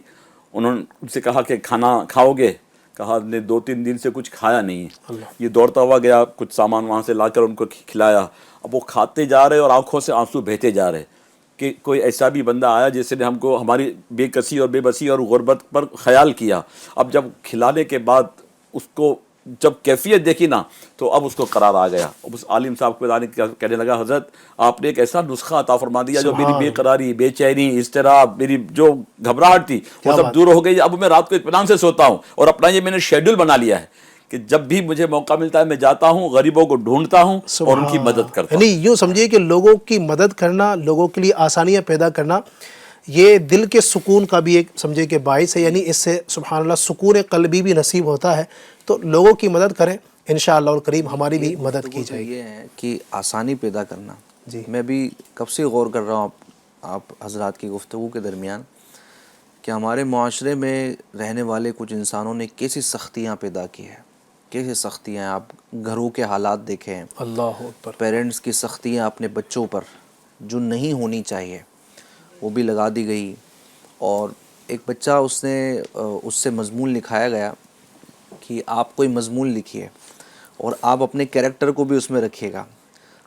انہوں نے ان سے کہا کہ کھانا کھاؤ گے؟ کہا نے 2-3 دن سے کچھ کھایا نہیں ہے۔ یہ دوڑتا ہوا گیا، کچھ سامان وہاں سے لا کر ان کو کھلایا، اب وہ کھاتے جا رہے اور آنکھوں سے آنسو بہتے جا رہے کہ کوئی ایسا بھی بندہ آیا جس نے ہم کو ہماری بے کسی اور بے بسی اور غربت پر خیال کیا۔ اب جب کھلانے کے بعد اس کو جب کیفیت دیکھی نا، تو اب اس کو قرار آ گیا۔ اب اس عالم صاحب کو کہنے لگا حضرت آپ نے ایک ایسا نسخہ عطا فرما دیا جو میری بے قراری، بے چینی، اضطراب، میری جو گھبراہٹ تھی وہ سب دور ہو گئی۔ اب میں رات کو اطمینان سے سوتا ہوں، اور اپنا یہ میں نے شیڈول بنا لیا ہے کہ جب بھی مجھے موقع ملتا ہے میں جاتا ہوں، غریبوں کو ڈھونڈتا ہوں اور ان کی مدد کرتا ہوں۔ یعنی یوں سمجھیے کہ لوگوں کی مدد کرنا، لوگوں کے لیے آسانیاں پیدا کرنا، یہ دل کے سکون کا بھی ایک سمجھے کہ باعث ہے، یعنی اس سے سبحان اللہ سکون قلبی بھی نصیب ہوتا ہے۔ تو لوگوں کی مدد کریں، انشاءاللہ الکریم ہماری بھی مدد کی جائے گی۔ یہ ہے کہ آسانی پیدا کرنا۔ جی میں بھی کب سے غور کر رہا ہوں آپ حضرات کی گفتگو کے درمیان کہ ہمارے معاشرے میں رہنے والے کچھ انسانوں نے کیسی سختیاں پیدا کی ہیں، کیسے سختیاں، آپ گھروں کے حالات دیکھیں، اللہ اکبر، پیرنٹس کی سختیاں اپنے بچوں پر جو نہیں ہونی چاہیے وہ بھی لگا دی گئی۔ اور ایک بچہ اس سے مضمون لکھایا گیا کہ آپ کوئی مضمون لکھیے اور آپ اپنے کیریکٹر کو بھی اس میں رکھیے گا۔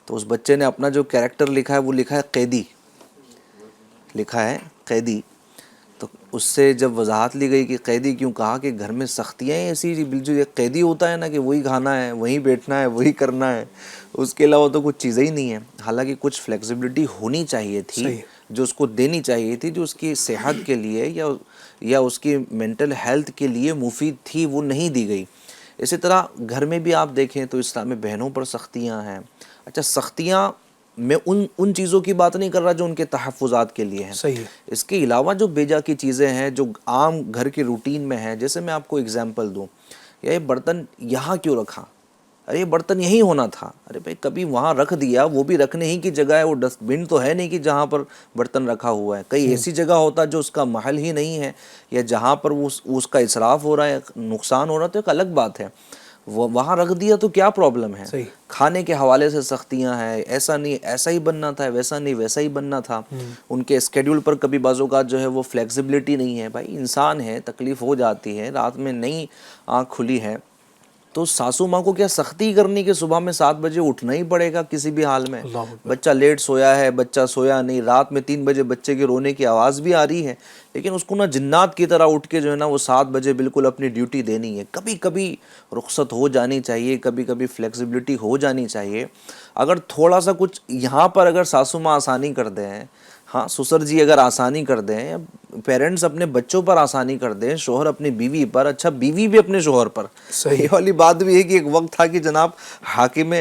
تو اس بچے نے اپنا جو کیریکٹر لکھا ہے وہ لکھا ہے قیدی، لکھا ہے قیدی۔ تو اس سے جب وضاحت لی گئی کہ قیدی کیوں، کہا کہ گھر میں سختیاں ہیں ایسی، جو ایک قیدی ہوتا ہے نا کہ وہی کھانا ہے، وہی بیٹھنا ہے، وہی کرنا ہے، اس کے علاوہ تو کچھ چیزیں ہی نہیں ہیں۔ حالانکہ کچھ فلیکسیبلٹی ہونی چاہیے تھی، جو اس کو دینی چاہیے تھی، جو اس کی صحت کے لیے یا اس کی مینٹل ہیلتھ کے لیے مفید تھی، وہ نہیں دی گئی۔ اسی طرح گھر میں بھی آپ دیکھیں تو اسلام میں بہنوں پر سختیاں ہیں۔ اچھا، سختیاں میں ان چیزوں کی بات نہیں کر رہا جو ان کے تحفظات کے لیے ہیں، صحیح ہے۔ اس کے علاوہ جو بیجا کی چیزیں ہیں جو عام گھر کے روٹین میں ہیں، جیسے میں آپ کو اگزامپل دوں، یہ برتن یہاں کیوں رکھا؟ ارے یہ برتن یہی ہونا تھا۔ ارے بھائی کبھی وہاں رکھ دیا، وہ بھی رکھنے ہی کی جگہ ہے، وہ ڈسٹ بن تو ہے نہیں کہ جہاں پر برتن رکھا ہوا ہے، کئی ایسی جگہ ہوتا جو اس کا محل ہی نہیں ہے، یا جہاں پر اس کا اسراف ہو رہا ہے، نقصان ہو رہا ہے، تو ایک الگ بات ہے، وہاں رکھ دیا تو کیا پرابلم ہے۔ کھانے کے حوالے سے سختیاں ہیں، ایسا نہیں ایسا ہی بننا تھا، ویسا نہیں ویسا ہی بننا تھا۔ ان کے اسکیڈول پر کبھی بعض اوقات جو ہے وہ فلیکسیبلٹی نہیں ہے۔ بھائی انسان ہے، تکلیف ہو جاتی ہے، رات میں نہیں آنکھ کھلی ہے تو ساسو ماں کو کیا سختی کرنی کہ صبح میں 7 بجے اٹھنا ہی پڑے گا کسی بھی حال میں؟ بچہ لیٹ سویا ہے، بچہ سویا نہیں، رات میں 3 بجے بچے کے رونے کی آواز بھی آ رہی ہے، لیکن اس کو نہ جنات کی طرح اٹھ کے جو ہے نا وہ 7 بجے بالکل اپنی ڈیوٹی دینی ہے۔ کبھی کبھی رخصت ہو جانی چاہیے، کبھی کبھی فلیکسیبلٹی ہو جانی چاہیے۔ اگر تھوڑا سا کچھ یہاں پر اگر ساسو ماں آسانی کر دیں، ہاں سسر جی اگر آسانی کر دیں، پیرنٹس اپنے بچوں پر آسانی کر دیں، شوہر اپنی بیوی پر، اچھا بیوی بھی اپنے شوہر پر. صحیح. یہ والی بات بھی ہے کہ ایک وقت تھا کہ جناب حاکم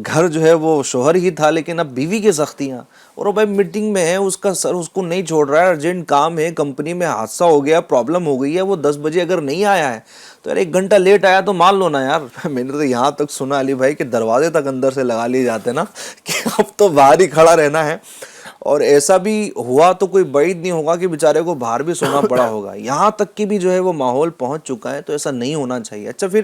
گھر جو ہے وہ شوہر ہی تھا، لیکن اب بیوی کی سختیاں. اور وہ بھائی میٹنگ میں ہے، اس کا سر اس کو نہیں چھوڑ رہا ہے، ارجنٹ کام ہے، کمپنی میں حادثہ ہو گیا، پرابلم ہو گئی ہے، وہ 10 بجے اگر نہیں آیا ہے تو یار 1 گھنٹہ لیٹ آیا تو مان لو نا یار. میں نے تو یہاں تک سنا علی بھائی کہ دروازے تک اندر سے لگا لیے جاتے نا کہ اب تو باہر ہی کھڑا رہنا ہے. اور ایسا بھی ہوا تو کوئی بعید نہیں ہوگا کہ بیچارے کو باہر بھی سونا پڑا ہوگا. یہاں تک کہ بھی جو ہے وہ ماحول پہنچ چکا ہے، تو ایسا نہیں ہونا چاہیے. اچھا پھر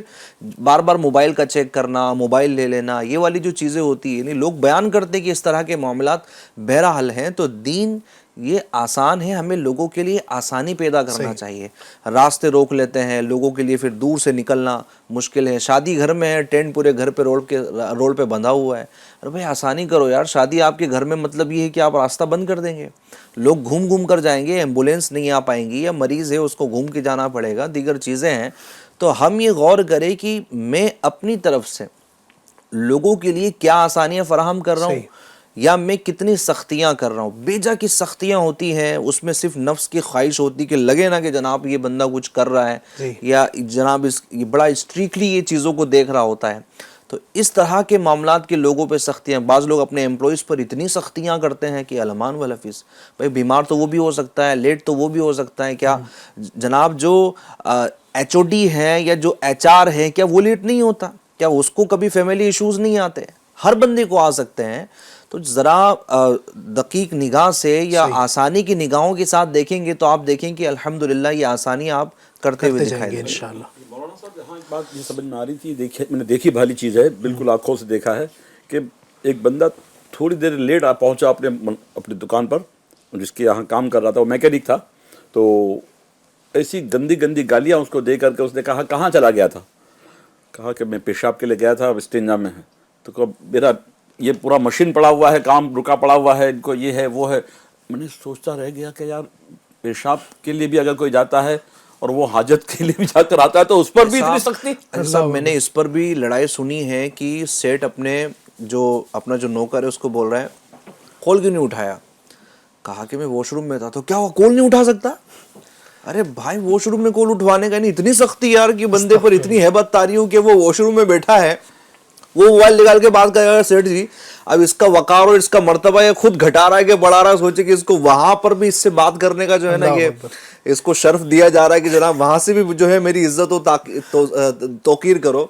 بار بار موبائل کا چیک کرنا، موبائل لے لینا، یہ والی جو چیزیں ہوتی ہیں، یعنی لوگ بیان کرتے ہیں کہ اس طرح کے معاملات بہرحال ہیں، تو دین یہ آسان ہے، ہمیں لوگوں کے لیے آسانی پیدا کرنا چاہیے. راستے روک لیتے ہیں لوگوں کے لیے، پھر دور سے نکلنا مشکل ہے. شادی گھر میں ہے، ٹینٹ پورے گھر پہ روڈ پہ بندھا ہوا ہے. ارے بھائی آسانی کرو یار، شادی آپ کے گھر میں مطلب یہ ہے کہ آپ راستہ بند کر دیں گے، لوگ گھوم گھوم کر جائیں گے، ایمبولینس نہیں آ پائیں گی، یا مریض ہے اس کو گھوم کے جانا پڑے گا، دیگر چیزیں ہیں. تو ہم یہ غور کریں کہ میں اپنی طرف سے لوگوں کے لیے کیا آسانیاں فراہم کر رہا ہوں، یا میں کتنی سختیاں کر رہا ہوں. بیجا کی سختیاں ہوتی ہیں، اس میں صرف نفس کی خواہش ہوتی کہ لگے نا کہ جناب یہ بندہ کچھ کر رہا ہے، یا جناب یہ بڑا اسٹریکٹلی یہ چیزوں کو دیکھ رہا ہوتا ہے. تو اس طرح کے معاملات کے لوگوں پہ سختیاں، بعض لوگ اپنے امپلائیز پر اتنی سختیاں کرتے ہیں کہ الامان والحفظ. بھائی بیمار تو وہ بھی ہو سکتا ہے، لیٹ تو وہ بھی ہو سکتا ہے. کیا جناب جو ایچ او ڈی ہے یا جو ایچ آر ہے، کیا وہ لیٹ نہیں ہوتا؟ کیا اس کو کبھی فیملی ایشوز نہیں آتے؟ ہر بندے کو آ سکتے ہیں. تو ذرا دقیق نگاہ سے یا آسانی کی نگاہوں کے ساتھ دیکھیں گے تو آپ دیکھیں کہ الحمدللہ یہ آسانی آپ کرتے ہوئے دکھائیں گے انشاءاللہ. مولانا صاحب یہاں ایک بات یہ سمجھ میں آ رہی تھی، میں نے دیکھی بھالی چیز ہے، بالکل آنکھوں سے دیکھا ہے کہ ایک بندہ تھوڑی دیر لیٹ پہنچا اپنے دکان پر، جس کے یہاں کام کر رہا تھا، وہ میکینک تھا. تو ایسی گندی گندی گالیاں اس کو دے کر کے اس نے کہا کہاں چلا گیا تھا؟ کہا کہ میں پیشاب کے لیے گیا تھا، استنجا میں ہے. تو کہا میرا یہ پورا مشین پڑا ہوا ہے، کام رکا پڑا ہوا ہے، ان کو یہ ہے وہ ہے. میں نے سوچتا رہ گیا کہ یار پیشاب کے لیے بھی اگر کوئی جاتا ہے اور وہ حاجت کے لیے بھی جا کر آتا ہے تو اس پر بھی اتنی سختی. صاحب میں نے اس پر بھی لڑائی سنی ہے کہ سیٹ اپنا جو نوکر ہے اس کو بول رہا ہے کال کیوں نہیں اٹھایا؟ کہا کہ میں واش روم میں تھا. تو کیا وہ کال نہیں اٹھا سکتا؟ ارے بھائی واش روم میں کال اٹھوانے کا نہیں، اتنی سختی یار کہ بندے پر اتنی ہیبت تاری ہوں کہ وہ واش روم میں بیٹھا ہے، وہ موبائل نکال کے بات کرے گا سیٹ جی. اب اس کا وقار اور اس کا مرتبہ یہ خود گھٹا رہا ہے کہ بڑھا رہا ہے. سوچے کہ اس کو وہاں پر بھی اس سے بات کرنے کا جو ہے نا یہ اس کو شرف دیا جا رہا ہے کہ جناب وہاں سے بھی جو ہے میری عزت و توقیر کرو.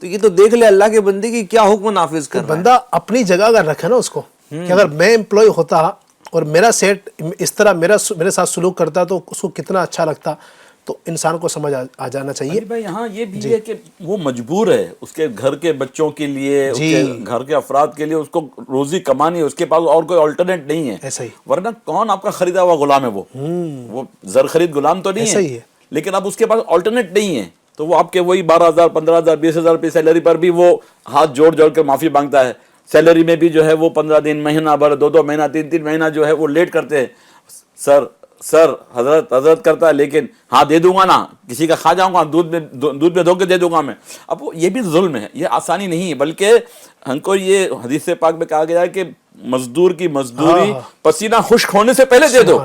تو یہ تو دیکھ لے اللہ کے بندے کی کیا حکم نافذ کر رہا ہے. بندہ اپنی جگہ اگر رکھے نا اس کو کہ اگر میں امپلائی ہوتا اور میرا سیٹ اس طرح میرے ساتھ سلوک کرتا تو اس کو کتنا اچھا لگتا. تو انسان کو سمجھ آ جانا چاہیے. بھائی یہاں یہ بھی ہے کہ وہ مجبور ہے اس کے گھر کے بچوں کے لیے، اس کے گھر کے افراد کے لیے، اس کو روزی کمانی ہے، اس کے پاس اور کوئی آلٹرنیٹ نہیں ہے. ایسا ہی ورنہ کون آپ کا خریدا ہوا غلام ہے؟ وہ زر خرید غلام تو نہیں ہے، لیکن اب اس کے پاس آلٹرنیٹ نہیں ہے. تو وہ آپ کے وہی 12,000 15,000 20,000 روپے سیلری پر بھی وہ ہاتھ جوڑ کے معافی مانگتا ہے. سیلری میں بھی جو ہے وہ 15 دن، مہینہ بھر، 2 مہینہ، 3 مہینہ جو ہے وہ لیٹ کرتے ہیں. سر حضرت کرتا ہے، لیکن ہاں دے دوں گا نا، کسی کا کھا جاؤں گا، دودھ میں دھو کے دے دوں گا میں. اب یہ بھی ظلم ہے، یہ آسانی نہیں ہے. بلکہ ہم کو یہ حدیث پاک میں کہا گیا ہے کہ مزدور کی مزدوری پسینہ خشک ہونے سے پہلے دے دو.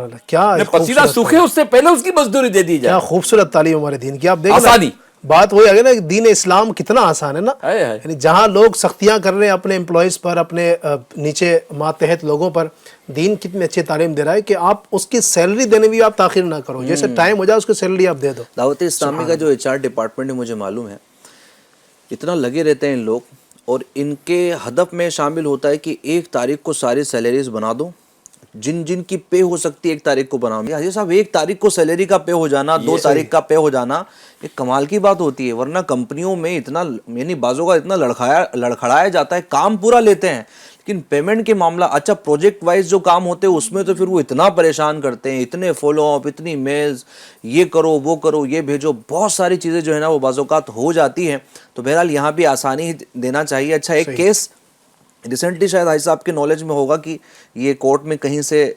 پسینہ سوکھے اس سے پہلے اس کی مزدوری دے دی جائے. کیا خوبصورت تعلیم ہمارے دین کی. آپ دیکھیں آسانی بات وہی آگے نا کہ دین اسلام کتنا آسان ہے نا. یعنی جہاں لوگ سختیاں کر رہے ہیں اپنے امپلائیز پر، اپنے نیچے ماتحت لوگوں پر، دین کتنی اچھی تعلیم دے رہا ہے کہ آپ اس کی سیلری دینے بھی آپ تاخیر نہ کرو، جیسے ٹائم ہو جائے اس کی سیلری آپ دے دو. دعوت اسلامی کا جو ایچ آر ڈپارٹمنٹ ہے مجھے معلوم ہے اتنا لگے رہتے ہیں ان لوگ، اور ان کے ہدف میں شامل ہوتا ہے کہ 1 تاریخ کو ساری سیلریز بنا دو، جن کی پے ہو سکتی ہے 1 تاریخ کو بناؤ. حاجی صاحب 1 تاریخ کو سیلری کا پے ہو جانا، 2 تاریخ کا پے ہو جانا ایک کمال کی بات ہوتی ہے. ورنہ کمپنیوں میں اتنا، یعنی بازوں کا اتنا لڑکھڑایا جاتا ہے، کام پورا لیتے ہیں لیکن پیمنٹ کے معاملہ، اچھا پروجیکٹ وائز جو کام ہوتے ہیں اس میں تو پھر وہ اتنا پریشان کرتے ہیں، اتنے فالو اپ، اتنی میلز، یہ کرو وہ کرو یہ بھیجو، بہت ساری چیزیں جو ہے نا وہ بعض اوقات ہو جاتی ہیں. تو بہرحال یہاں بھی آسانی دینا چاہیے. اچھا ایک کیس ریسنٹلی شاید حاجی صاحب کے نالج میں ہوگا کہ یہ کورٹ میں کہیں سے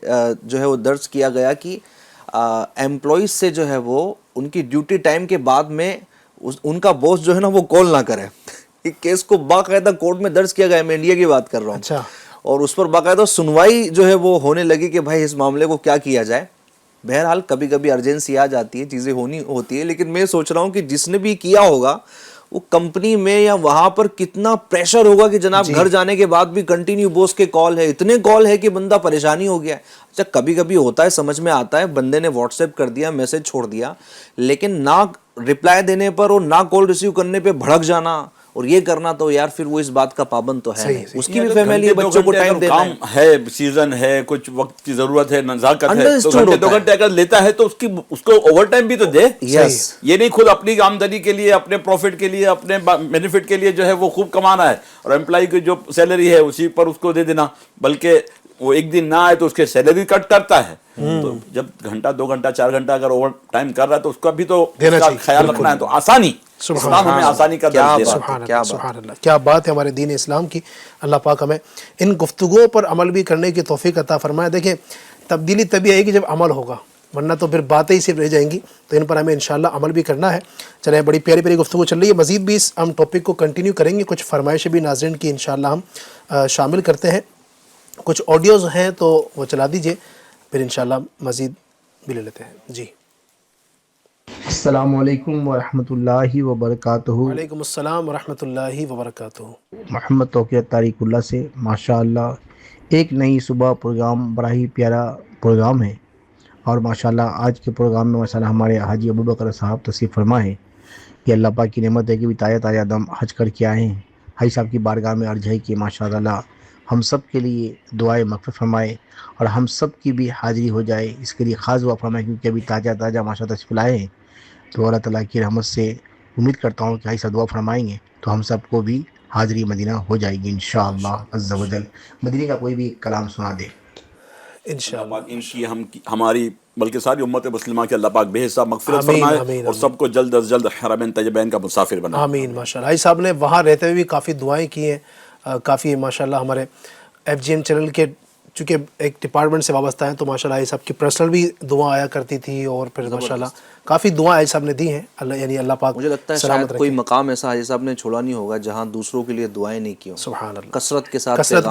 جو ہے وہ درج کیا گیا کہ ایمپلائیز سے جو ہے وہ ان کی ڈیوٹی ٹائم کے بعد میں ان کا باس جو ہے نا وہ کال نہ کرے. ایک کیس کو باقاعدہ کورٹ میں درج کیا گیا ہے، میں انڈیا کی بات کر رہا ہوں. اچھا اور اس پر باقاعدہ سنوائی جو ہے وہ ہونے لگی کہ بھائی اس معاملے کو کیا کیا جائے. بہرحال کبھی کبھی ارجنسی آ جاتی ہے, چیزیں ہونی ہوتی ہے, لیکن میں سوچ رہا ہوں کہ جس نے بھی کیا ہوگا وہ کمپنی میں یا وہاں پر کتنا پریشر ہوگا کہ جناب گھر جانے کے بعد بھی کنٹینیو بوس کے کال ہے, اتنے کال ہے کہ بندہ پریشانی ہو گیا ہے. اچھا کبھی کبھی ہوتا ہے, سمجھ میں آتا ہے, بندے نے واٹس ایپ کر دیا, میسج چھوڑ دیا, لیکن نہ رپلائی دینے پر اور نہ کال ریسیو کرنے پہ بھڑک جانا اور یہ کرنا, تو یار پھر وہ اس بات کا پابند تو ہے نہیں. اس کی بھی فیملی ہے, بچوں کو ٹائم دینا کام ہے, سیزن ہے, کچھ وقت کی ضرورت ہے, نزاکت ہے, تو گھنٹے 2 گھنٹے اگر لیتا ہے تو اس کو اوور ٹائم بھی تو دے. یہ نہیں خود اپنی آمدنی کے لیے, اپنے پروفٹ کے لیے, اپنے بینیفٹ کے لیے جو ہے وہ خوب کمانا ہے اور امپلائی کی جو سیلری ہے اسی پر اس کو دے دینا, بلکہ وہ ایک دن نہ آئے تو اس کے سیلری کٹ کرتا ہے. تو جب گھنٹہ 2 گھنٹہ 4 گھنٹہ اگر اوور ٹائم کر رہا ہے تو اس کا بھی تو خیال رکھنا ہے. تو آسانی, اسلام ہمیں آسانی کا درس دے رہا ہے. سبحان اللہ, کیا بات ہے ہمارے دین اسلام کی. اللہ پاک ہمیں ان گفتگوؤں پر عمل بھی کرنے کی توفیق عطا فرمائے. دیکھیں تبدیلی تبھی آئے گی جب عمل ہوگا, ورنہ تو پھر باتیں ہی صرف رہ جائیں گی. تو ان پر ہمیں انشاءاللہ عمل بھی کرنا ہے. چلیں بڑی پیاری پیاری گفتگو چل رہی ہے, مزید بھی اس ہم ٹاپک کو کنٹینیو کریں گے. کچھ فرمائشیں بھی ناظرین کی انشاءاللہ ہم شامل کرتے ہیں. کچھ آڈیوز ہیں تو وہ چلا دیجئے, پھر انشاءاللہ مزید بھی لے لیتے ہیں. جی السلام علیکم ورحمۃ اللہ وبرکاتہ. وعلیکم السلام ورحمۃ اللہ وبرکاتہ. محمد توقیہ طارق اللہ سے. ماشاء اللہ ایک نئی صبح پروگرام, بڑا ہی پیارا پروگرام ہے. اور ماشاء اللہ آج کے پروگرام میں ماشاء اللہ ہمارے حاجی ابو بکر صاحب تشریف فرما ہے. یہ اللہ پاک کی نعمت ہے کہ بھی تازہ دم حج کر کے آئے ہیں. حاجی صاحب کی بارگاہ میں عرض ہے کہ ماشاء اللہ ہم سب کے لیے دعائیں مغفرت فرمائے اور ہم سب کی بھی حاضری ہو جائے, اس کے لیے خاص دعا فرمائے, کیونکہ ابھی تازہ ماشاء اللہ تشریف لائے ہیں. تو اللہ تعالیٰ کی رحمت سے امید کرتا ہوں کہ حاجی صاحب دعا فرمائیں گے تو ہم سب کو بھی حاضری مدینہ ہو جائے گی انشاءاللہ عز و جل. مدینہ کا کوئی بھی کلام سنا دے. انشاءاللہ. ان کی ہماری بلکہ ساری امت مسلمہ کے اللہ پاک بے حساب مغفرت فرمائے اور سب کو جلد از جلد حرمین طیبین کا مسافر بنائے. آمین. ماشاءاللہ حاجی صاحب نے وہاں رہتے ہوئے بھی کافی دعائیں کی ہیں. کافی ماشاءاللہ ہمارے FGN چینل کے چونکہ ایک ڈپارٹمنٹ سے وابستہ ہیں تو ماشاءاللہ حاجی صاحب کی پرسنل بھی دعا آیا کرتی تھی, اور پھر ماشاءاللہ کافی دعائیں حاجی صاحب نے دی ہیں. اللہ یعنی اللہ پاک مجھے لگتا ہے شاید کوئی مقام ایسا حاجی صاحب نے چھوڑا نہیں ہوگا جہاں دوسروں کے لیے دعائیں نہیں کی ہوں. سبحان اللہ. کثرت کے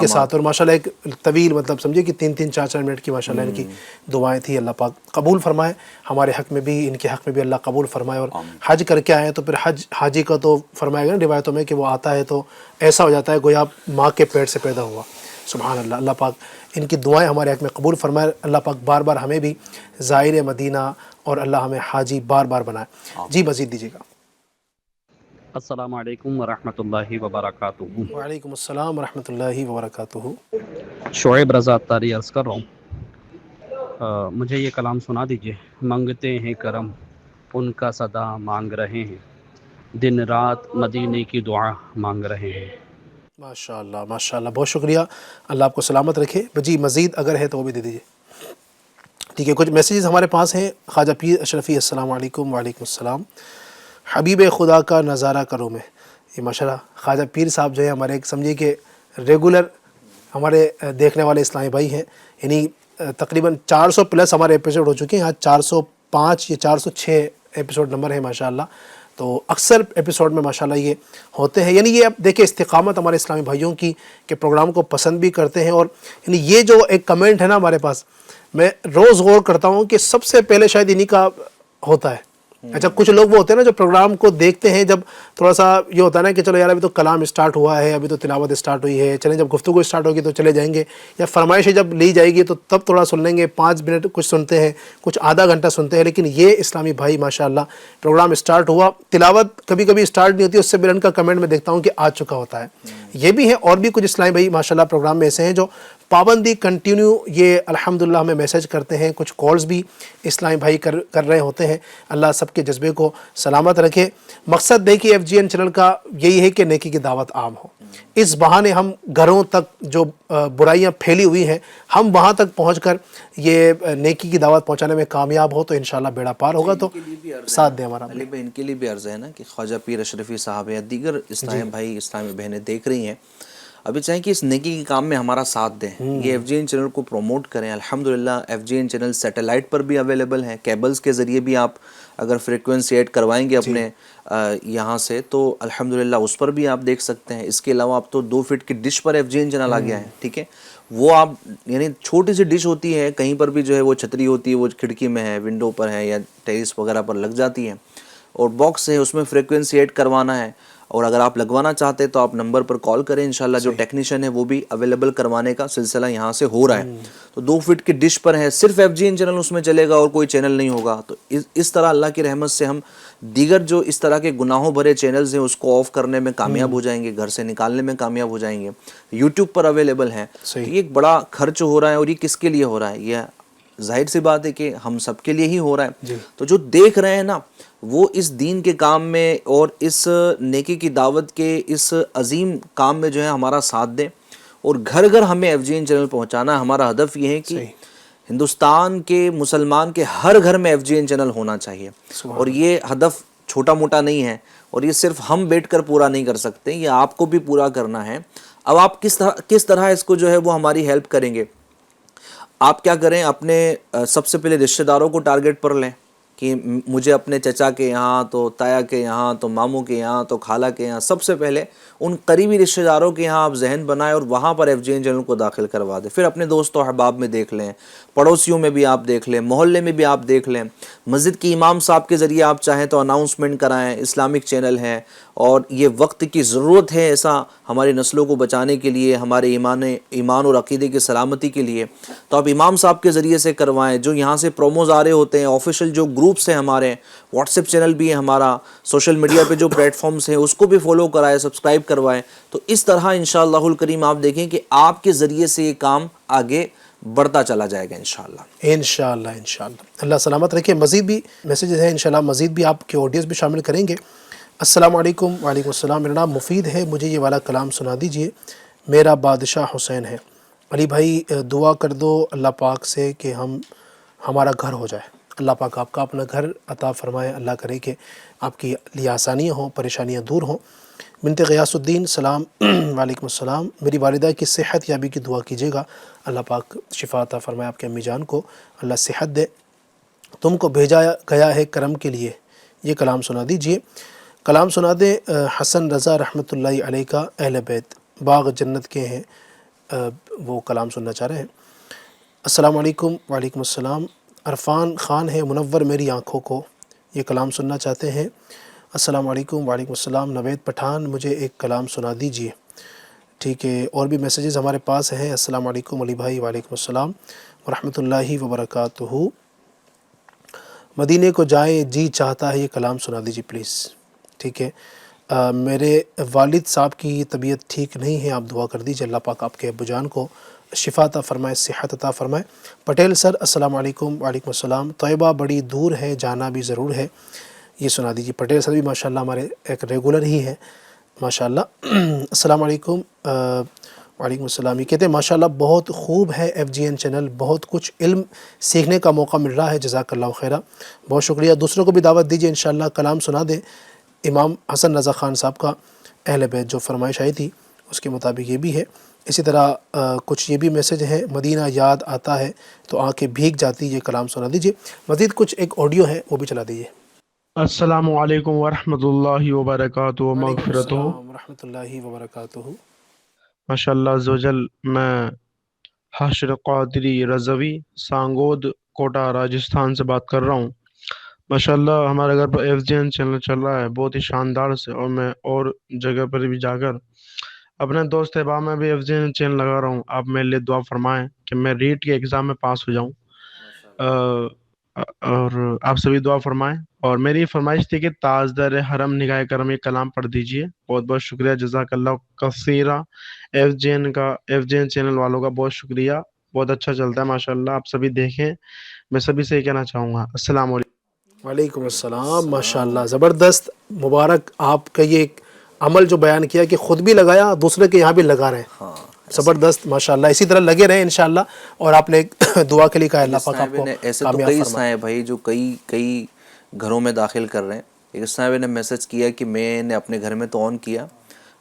ساتھ اور ماشاءاللہ ایک طویل مطلب سمجھے کہ 3-3 4-4 منٹ کی ماشاءاللہ ان کی دعائیں تھی. اللہ پاک قبول فرمائے ہمارے حق میں بھی, ان کے حق میں بھی اللہ قبول فرمائے. اور حج کر کے آئے تو پھر حاجی کا تو فرمایا گیا نا روایتوں میں کہ وہ آتا ہے تو ایسا ہو جاتا ہے گویا ماں کے پیٹ سے پیدا ہوا. سبحان اللہ. اللہ پاک ان کی دعائیں ہمارے حق میں قبول فرمائے. اللہ پاک بار بار ہمیں بھی زائر مدینہ اور اللہ ہمیں حاجی بار بار بنائے. جی مزید دیجیے گا. السلام علیکم ورحمۃ اللہ وبرکاتہ. وعلیکم السلام ورحمۃ اللہ وبرکاتہ. شعیب رضا اتاری عرض کر رہا ہوں. مجھے یہ کلام سنا دیجیے. منگتے ہیں کرم ان کا صدا مانگ رہے ہیں, دن رات مدینے کی دعا مانگ رہے ہیں. ماشاءاللہ ماشاءاللہ, بہت شکریہ. اللہ آپ کو سلامت رکھے. جی مزید اگر ہے تو وہ بھی دے دیجیے. ٹھیک ہے, کچھ میسیجز ہمارے پاس ہیں. خواجہ پیر اشرفی السلام علیکم. وعلیکم السلام. حبیب خدا کا نظارہ کرو میں. یہ ماشاءاللہ خواجہ پیر صاحب جو ہے ہمارے ایک سمجھیے کہ ریگولر ہمارے دیکھنے والے اسلامی بھائی ہیں. یعنی تقریباً 400 پلس ہمارے ایپیسوڈ ہو چکے ہیں. آج 405 یا 406 ایپیسوڈ نمبر ہے ماشاءاللہ. تو اکثر ایپیسوڈ میں ماشاءاللہ یہ ہوتے ہیں. یعنی یہ اب دیکھیں استقامت ہمارے اسلامی بھائیوں کی کہ پروگرام کو پسند بھی کرتے ہیں. اور یعنی یہ جو ایک کمنٹ ہے نا ہمارے پاس, میں روز غور کرتا ہوں کہ سب سے پہلے شاید انہی کا ہوتا ہے. اچھا کچھ لوگ وہ ہوتے ہیں نا جو پروگرام کو دیکھتے ہیں, جب تھوڑا سا یہ ہوتا ہے نا کہ چلو یار ابھی تو کلام اسٹارٹ ہوا ہے, ابھی تو تلاوت اسٹارٹ ہوئی ہے, چلیں جب گفتگو اسٹارٹ ہوگی تو چلے جائیں گے, یا فرمائشیں جب لی جائے گی تو تب تھوڑا سن لیں گے, 5 منٹ کچھ سنتے ہیں, کچھ آدھا گھنٹہ سنتے ہیں. لیکن یہ اسلامی بھائی ماشاءاللہ پروگرام اسٹارٹ ہوا, تلاوت کبھی کبھی اسٹارٹ نہیں ہوتی, اس سے پہلے ان کا کمنٹ میں دیکھتا ہوں کہ آ چکا ہوتا ہے. یہ بھی ہے. اور بھی کچھ اسلامی بھائی ماشاءاللہ پروگرام میں ایسے ہیں جو پابندی کنٹینیو یہ الحمدللہ ہمیں میسیج کرتے ہیں. کچھ کالز بھی اسلامی بھائی کر رہے ہوتے ہیں. اللہ سب کے جذبے کو سلامت رکھے. مقصد دیکھیے FGN چینل کا یہی ہے کہ نیکی کی دعوت عام ہو. اس بہانے ہم گھروں تک جو برائیاں پھیلی ہوئی ہیں ہم وہاں تک پہنچ کر یہ نیکی کی دعوت پہنچانے میں کامیاب ہو تو انشاءاللہ بیڑا پار ہوگا. تو ساتھ دیں ہمارا. ان کے لیے بھی عرض ہے نا کہ خواجہ پیر اشرفی صاحب یا دیگر اسلامی بھائی اسلامی بہنیں دیکھ رہی ہیں, ابھی چاہیں کہ اس نیکی کے کام میں ہمارا ساتھ دیں. یہ FGN چینل کو پروموٹ کریں. الحمدللہ FGN چینل سیٹلائٹ پر بھی اویلیبل ہیں, کیبلز کے ذریعے بھی آپ اگر فریکوینسی ایڈ کروائیں گے اپنے یہاں سے، تو الحمدللہ اس پر بھی آپ دیکھ سکتے ہیں۔ اس کے علاوہ آپ تو 2 فٹ کی ڈش پر FGN چینل آ گیا ہے، ٹھیک ہے، وہ آپ یعنی چھوٹی سی ڈش ہوتی ہے، کہیں پر بھی جو ہے وہ چھتری ہوتی ہے، وہ کھڑکی میں ہے، ونڈو پر ہے یا ٹیرس وغیرہ پر لگ جاتی ہے، اور باکس ہے، اس میں فریکوینسی ایڈ کروانا ہے، اور اگر آپ لگوانا چاہتے تو آپ نمبر پر کال کریں، انشاءاللہ جو ٹیکنیشین ہے وہ بھی اویلیبل کروانے کا سلسلہ یہاں سے ہو رہا ہے۔ تو 2 فٹ کی ڈش پر ہے، صرف FGN چینل اس میں چلے گا اور کوئی چینل نہیں ہوگا۔ تو اس طرح اللہ کی رحمت سے ہم دیگر جو اس طرح کے گناہوں بھرے چینلز ہیں اس کو آف کرنے میں کامیاب ہو جائیں گے، گھر سے نکالنے میں کامیاب ہو جائیں گے۔ یوٹیوب پر اویلیبل ہیں، تو یہ ایک بڑا خرچ ہو رہا ہے، اور یہ کس کے لیے ہو رہا ہے؟ یہ ظاہر سی بات ہے کہ ہم سب کے لیے ہی ہو رہا ہے۔ تو جو دیکھ رہے ہیں نا وہ اس دین کے کام میں اور اس نیکی کی دعوت کے اس عظیم کام میں جو ہے ہمارا ساتھ دیں، اور گھر گھر ہمیں FGN چینل پہنچانا ہے۔ ہمارا ہدف یہ ہے کہ ہندوستان کے مسلمان کے ہر گھر میں FGN چینل ہونا چاہیے، اور یہ ہدف چھوٹا موٹا نہیں ہے، اور یہ صرف ہم بیٹھ کر پورا نہیں کر سکتے، یہ آپ کو بھی پورا کرنا ہے۔ اب آپ کس طرح اس کو جو ہے وہ ہماری ہیلپ کریں گے؟ آپ کیا کریں، اپنے سب سے پہلے رشتہ داروں کو ٹارگٹ پر لیں کہ مجھے اپنے چچا کے یہاں، تو تایا کے یہاں، تو ماموں کے یہاں، تو خالہ کے یہاں، سب سے پہلے ان قریبی رشتہ داروں کے یہاں آپ ذہن بنائیں اور وہاں پر FGN چینل کو داخل کروا دیں۔ پھر اپنے دوست و احباب میں دیکھ لیں، پڑوسیوں میں بھی آپ دیکھ لیں، محلے میں بھی آپ دیکھ لیں، مسجد کی امام صاحب کے ذریعے آپ چاہیں تو اناؤنسمنٹ کرائیں، اسلامک چینل ہے اور یہ وقت کی ضرورت ہے ایسا ہماری نسلوں کو بچانے کے لیے، ہمارے ایمان اور عقیدے کی سلامتی کے لیے، تو آپ امام صاحب کے ذریعے سے کروائیں۔ جو یہاں سے پروموز آ رہے ہوتے ہیں، آفیشیل جو گروپس ہیں ہمارے، واٹس ایپ چینل بھی ہے ہمارا، سوشل میڈیا پہ جو پلیٹ فارمز ہیں اس کو بھی فالو کرائیں، سبسکرائب کروائیں۔ تو اس طرح انشاءاللہ الکریم آپ دیکھیں کہ آپ کے ذریعے سے یہ کام آگے بڑھتا چلا جائے گا انشاءاللہ۔ انشاءاللہ اللہ سلامت رکھے۔ مزید بھی میسیجز ہیں انشاءاللہ، مزید بھی آپ کے آڈیوز بھی شامل کریں گے۔ السلام علیکم۔ وعلیکم السلام، میرا نام مفید ہے، مجھے یہ والا کلام سنا دیجئے، میرا بادشاہ حسین ہے۔ علی بھائی دعا کر دو اللہ پاک سے کہ ہمارا گھر ہو جائے، اللہ پاک آپ کا اپنا گھر عطا فرمائے، اللہ کرے کہ آپ کی لیے آسانیاں ہوں، پریشانیاں دور ہوں۔ بنت غیاث الدین سلام، وعلیکم السلام، میری والدہ کی صحت یابی کی دعا کیجیے گا، اللہ پاک شفا عطا فرمائے آپ کے امی جان کو، اللہ صحت دے۔ تم کو بھیجا گیا ہے کرم کے لیے، یہ کلام سنا دیجئے۔ کلام سنا دیں حسن رضا رحمۃ اللہ علیہ کا، اہل بیت باغ جنت کے ہیں، وہ کلام سننا چاہ رہے ہیں۔ السلام علیکم۔ وعلیکم السلام، عرفان خان ہے، منور میری آنکھوں کو، یہ کلام سننا چاہتے ہیں۔ السلام علیکم۔ وعلیکم السلام، نوید پٹھان، مجھے ایک کلام سنا دیجئے۔ ٹھیک ہے، اور بھی میسیجز ہمارے پاس ہیں۔ السلام علیکم علی بھائی، وعلیکم السلام ورحمۃ اللہ وبرکاتہ۔ مدینے کو جائے جی چاہتا ہے، یہ کلام سنا دیجیے پلیز۔ ٹھیک ہے، میرے والد صاحب کی طبیعت ٹھیک نہیں ہے، آپ دعا کر دیجیے، اللہ پاک آپ کے ابو جان کو شفا عطا فرمائے، صحت عطا فرمائے۔ پٹیل سر السلام علیکم۔ وعلیکم السلام، طیبہ بڑی دور ہے، جانا بھی ضرور ہے، یہ سنا دیجیے۔ پٹیل سر بھی ماشاءاللہ ہمارے ایک ریگولر ہی ہے ماشاءاللہ۔ السلام علیکم۔ وعلیکم السلام، یہ کہتے ہیں ماشاءاللہ بہت خوب ہے FGN چینل، بہت کچھ علم سیکھنے کا موقع مل رہا ہے، جزاک اللہ خیرہ، بہت شکریہ۔ دوسروں کو بھی دعوت دیجیے، انشاءاللہ کلام سنا دیں امام حسن رضا خان صاحب کا، اہل بیت، جو فرمائش آئی تھی اس کے مطابق یہ بھی ہے۔ اسی طرح کچھ یہ بھی میسیج ہے، مدینہ یاد آتا ہے تو آنکھیں بھیگ جاتی، یہ کلام سنا دیجیے۔ مزید کچھ ایک آڈیو ہے وہ بھی چلا دیجیے۔ السلام علیکم ورحمۃ اللہ وبرکاتہ و وعلیکم مغفرتہ۔ السلام ورحمۃ اللہ وبرکاتہ۔ ماشاء اللہ عز و جل، میں حاشر قادری رضوی سانگود کوٹا راجستھان سے بات کر رہا ہوں۔ ماشاء اللہ ہمارے گھر پر FGN چینل چل رہا ہے بہت ہی شاندار سے، اور میں اور جگہ پر بھی جا کر اپنے دوست احباب میں بھی FGN چینل لگا رہا ہوں۔ آپ میرے لیے دعا فرمائیں کہ میں ریٹ کے ایگزام میں پاس ہو جاؤں، اور آپ سبھی دعا فرمائیں۔ اور میری فرمائش تھی کہ تاجدار حرم نگاہ کرم یہ کلام پڑھ دیجئے۔ بہت بہت شکریہ، جزاک اللہ کثیرہ۔ FGN چینل والوں کا بہت شکریہ، بہت اچھا چلتا ہے ماشاءاللہ، آپ سبھی دیکھیں، میں سبھی سے یہ کہنا چاہوں گا۔ السلام علیکم۔ وعلیکم السلام، ماشاءاللہ زبردست، مبارک آپ کا یہ ایک عمل جو بیان کیا کہ خود بھی لگایا، دوسرے کے یہاں بھی لگا رہے ہیں، زبردست ماشاءاللہ، اسی طرح لگے رہیں انشاءاللہ۔ اور آپ نے دعا کے لیے کہا اللہ پاک آپ کو ایسے تو کئی ہیں بھائی جو کئی گھروں میں داخل کر رہے ہیں۔ ایک صاحب نے میسج کیا کہ میں نے اپنے گھر میں تو آن کیا،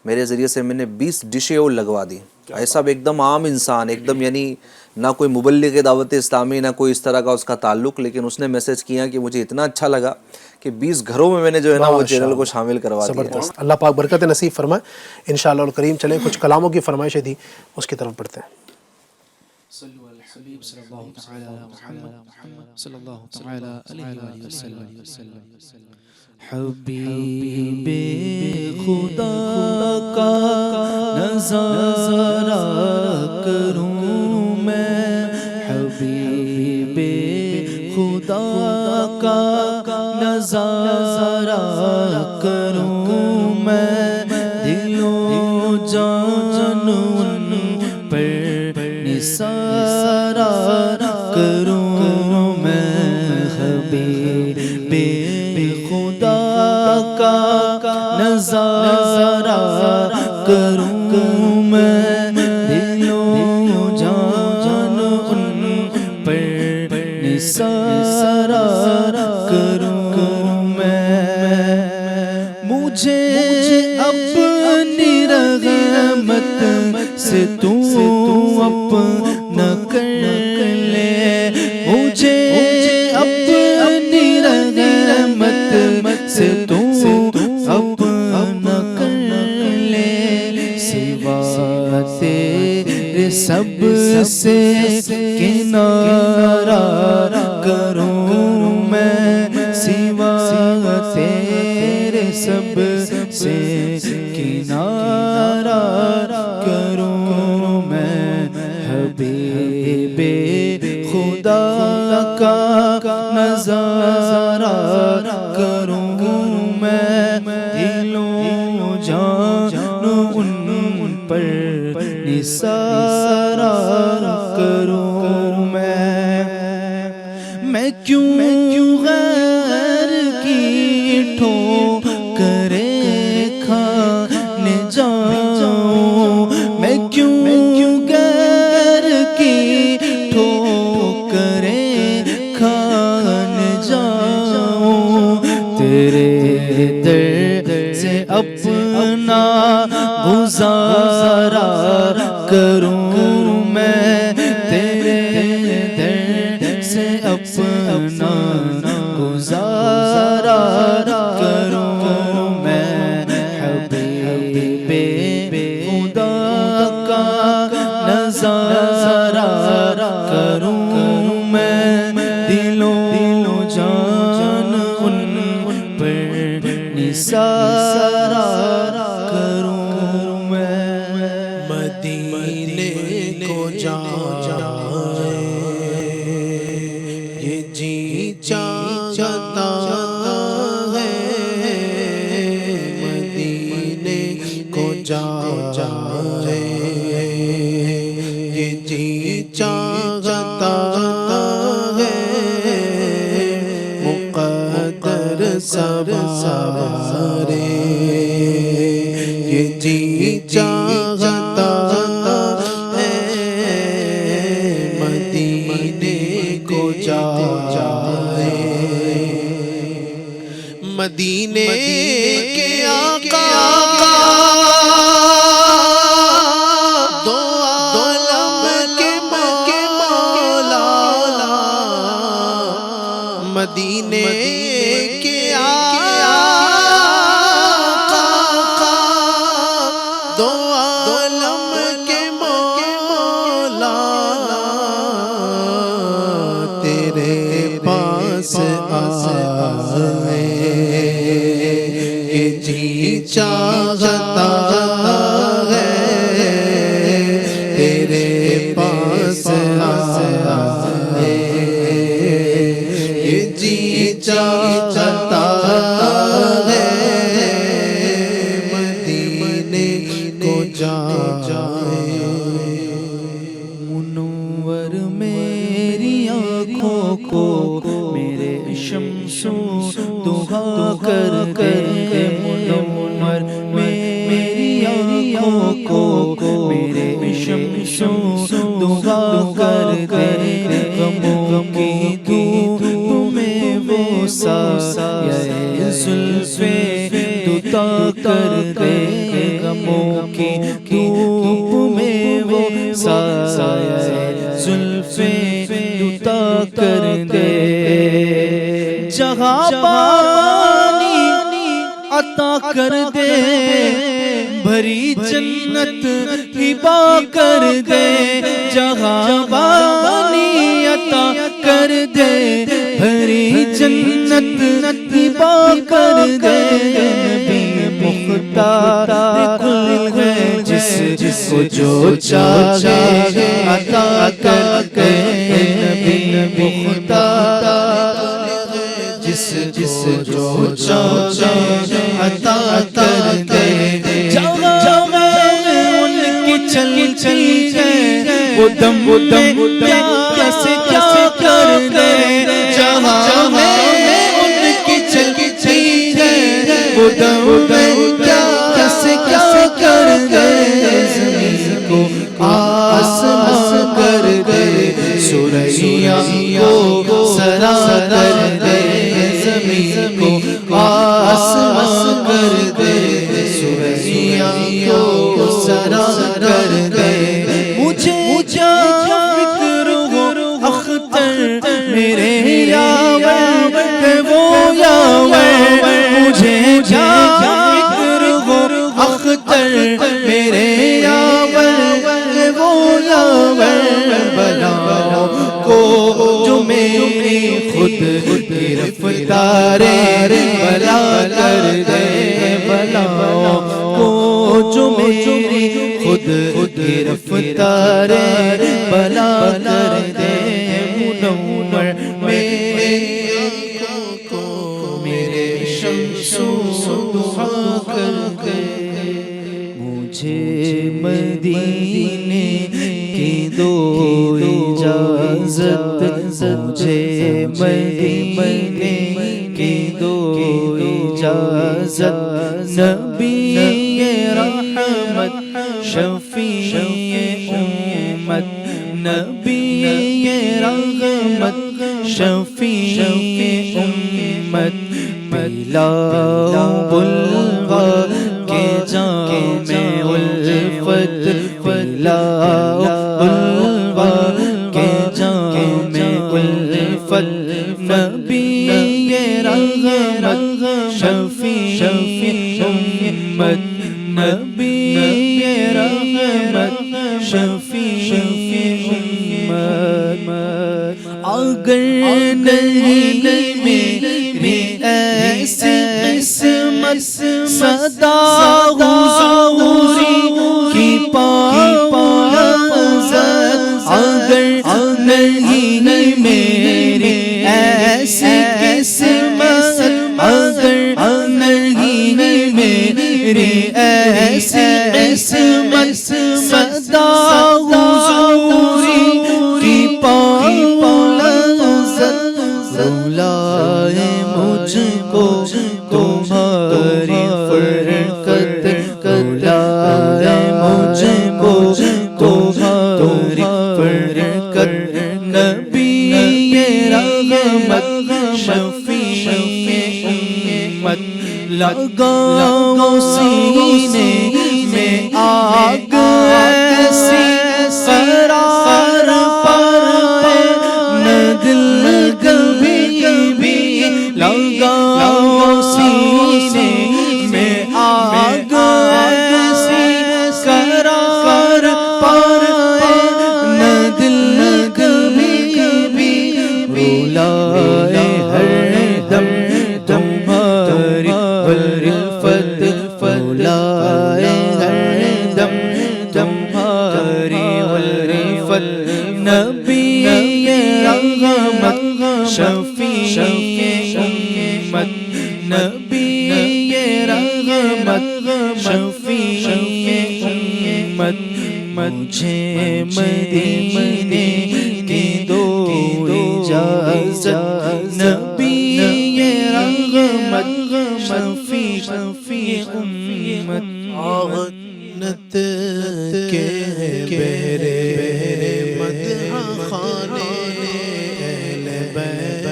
میرے ذریعے سے میں نے 20 ڈشیں اور لگوا دی، ایسا ایک دم عام انسان، ایک دم یعنی نہ کوئی مبلغ دعوت اسلامی، نہ کوئی اس طرح کا اس کا تعلق، لیکن اس نے میسج کیا کہ مجھے اتنا اچھا لگا کہ 20 گھروں میں نے جو ہے نا وہ چینل کو شامل کروا دیا۔ زبردست، اللہ پاک برکت نصیب فرمائے انشاءاللہ الکریم۔ چلیں کچھ کلاموں کی فرمائشیں تھی اس کی طرف پڑھتے ہیں۔ حبیب خدا کا نظارہ کروں میں، حبیب خدا کا نظارہ کروں میں، دل و جان ان پر نثارہ کروں میں، حبیب خدا کا نظارہ کروں میں، دل و جان ان پر نثارہ کروں میں، مجھے اپنی رحمت سے تو اپنا کر لے، مجھے اپنی رحمت سے تو اپنا کر لے، سوا تیرے سب سے کنارہ کروں میں، سوا تیرے سب سے کنارہ کروں میں، حبیب خدا کا نظارہ کروں میں، دل و جان ان پر نثارہ کروں میں کیوں غیر کی ٹھوکریں کھانے جاؤں، میں کیوں غیر کی ٹھوکریں کھانے جاؤں، تیرے در سے اپنا گزارا کروں میں، تیرے در سے اپنا گزارا کروں میں، حبیب خدا کا نظارہ کروں میں، دل و جان ان پر نثارہ کروں میں، مدینے کو جائے یہ جی چاہتا ہے، مدینے کو جائے یہ جی چاہتا ہے، مقدر سوارے یہ جی چاہتا ہے، مدینے کو جائے، مدینے کے آقا دو عالم کے مولا، مدینے کے آقا دو عالم کے مولا، تیرے پاس آئے یہ جی چاہتا ہے، تیرے پاس آئے یہ جی چاہتا ہے، مدینے کو جائے، منور میری آنکھوں کو میرے شمس و دعا کر دے، منور میری آنکھوں کو میرے شمس و دعا کر دے، غموں کی دھوپ میں وہ سایہ زلفِ دوتا کر دے، غموں کی دھوپ میں عطا کر دے، بھری جنت ہبا کر دے، جہاں بانی عطا کر دے، بھری جنت ہبا کر دے۔ نبی مختار کل ہے، جس کو جو چاہے عطا کر دے۔ نبی مختار جس جو چاہے عطا کر دے۔ جہاں میں ان کی چلتی ہے، وہ دم کیا سے کیا کر دے۔ جہاں میں ان کی چلتی ہے، وہ دم کیا سے کیا کر دے۔ زمین کو آسمان کر دے، سوریا کو سرا کر دے۔ زمین کو آسمان کر دے، سوریا کو سرا کر دے۔ مجھے کیا فکر ہو اختر میرے یاور ہے وہ یاور، مجھے کیا فکر ہو اختر میرے یاور ہے وہ یاور۔ بلاؤں کو جو میری خود گرفتار بلا کر دے، بلاؤں کو جو میری خود گرفتار بلا کر دے۔ منور میرے کو میرے شمس دعا کر دے۔ مجھے مدینے کی دو اجازت، مجھے مدینے کی دو اجازت۔ نبی رحمت شفیع امت، نبی رحمت شفیع امت، پلاؤ بلغا کے جام الفت، پلاؤ بلغا کے جام الفت۔ نبی رحمت شفیع امت، نبی رحمت شفیع امت۔ اگر نہیں میری ایسی قسمت، صدا حضوری کی پاؤں عزت۔ اگر نہیں میری ایسی قسمت، اگر نہیں میری ایسی قسمت، صدا حضوری کی پاؤں عزت۔ رولائے مجھ کو تمہاری فرقت، رولائے مجھ کو تمہاری فرقت۔ نبی رحمت شفیع امت، لگاؤ سینے میں آگ ایسی قرار پائے نہ دل کبھی بھی۔ لگاؤ سینے میں آگ ایسی قرار پائے نہ دل کبھی بھی۔ رولائے ہر دم تمہاری الفت، رولائے ہر دم تمہاری الفت۔ نبی رحمت شفیع امت، نبی رحمت شفیع امت۔ مجھے مدینے کی دو اجازت، نبی رحمت شفیع امت۔ آغنت کے بہرے مدح خانے اہل بیت،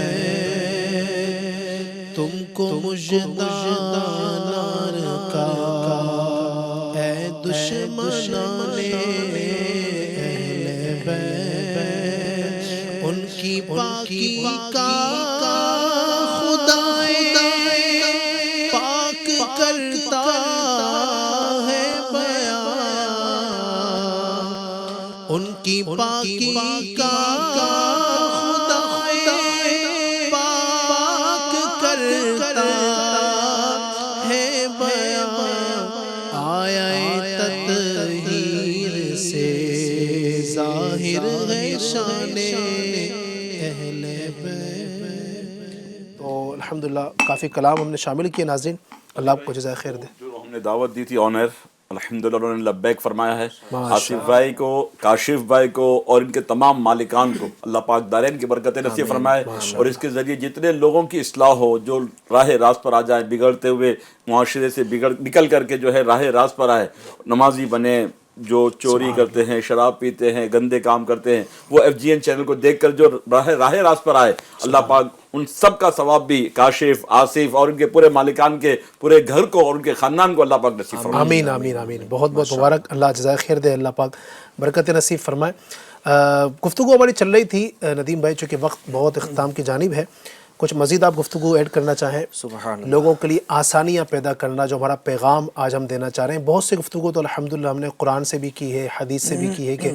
تم کو مژدہ نار کا اے دشمنان اہل بیت۔ ان کی پاکی کا خدائے پاک کر ان کی پاکی کا خدا پاک کرتا ہے بیان، آیا تطہیر سے ظاہر ہے شان اہل بیت۔ تو الحمدللہ کافی کلام ہم نے شامل کیے ناظرین، اللہ آپ کو جزائے خیر دے۔ جو ہم نے دعوت دی تھی آن ایئر، الحمدللہ انہوں نے لبیک فرمایا ہے۔ آصف بھائی کو، کاشف بھائی کو اور ان کے تمام مالکان کو اللہ پاک دارین کی برکتیں نصیب فرمائے، اور اس کے ذریعے جتنے لوگوں کی اصلاح ہو، جو راہ راست پر آ جائیں، بگڑتے ہوئے معاشرے سے نکل کر کے جو ہے راہ راست پر آئے، نمازی بنے، جو چوری کرتے ہیں، شراب پیتے ہیں، گندے کام کرتے ہیں، وہ FGN چینل کو دیکھ کر جو راہ راست پر آئے، اللہ پاک ان سب کا ثواب بھی کاشف، آصف اور ان کے پورے مالکان کے پورے گھر کو اور ان کے خاندان کو اللہ پاک نصیب فرمائے۔ آمین آمین آمین، بہت بہت مبارک، اللہ جزائے خیر دے، اللہ پاک برکت نصیب فرمائے۔ گفتگو ہماری چل رہی تھی ندیم بھائی، چونکہ وقت بہت اختتام کی جانب ہے، کچھ مزید آپ گفتگو ایڈ کرنا چاہیں؟ سبحان اللہ۔ لوگوں کے لیے آسانیاں پیدا کرنا، جو ہمارا پیغام آج ہم دینا چاہ رہے ہیں، بہت سی گفتگو تو الحمدللہ ہم نے قرآن سے بھی کی ہے، حدیث سے بھی کی ہے کہ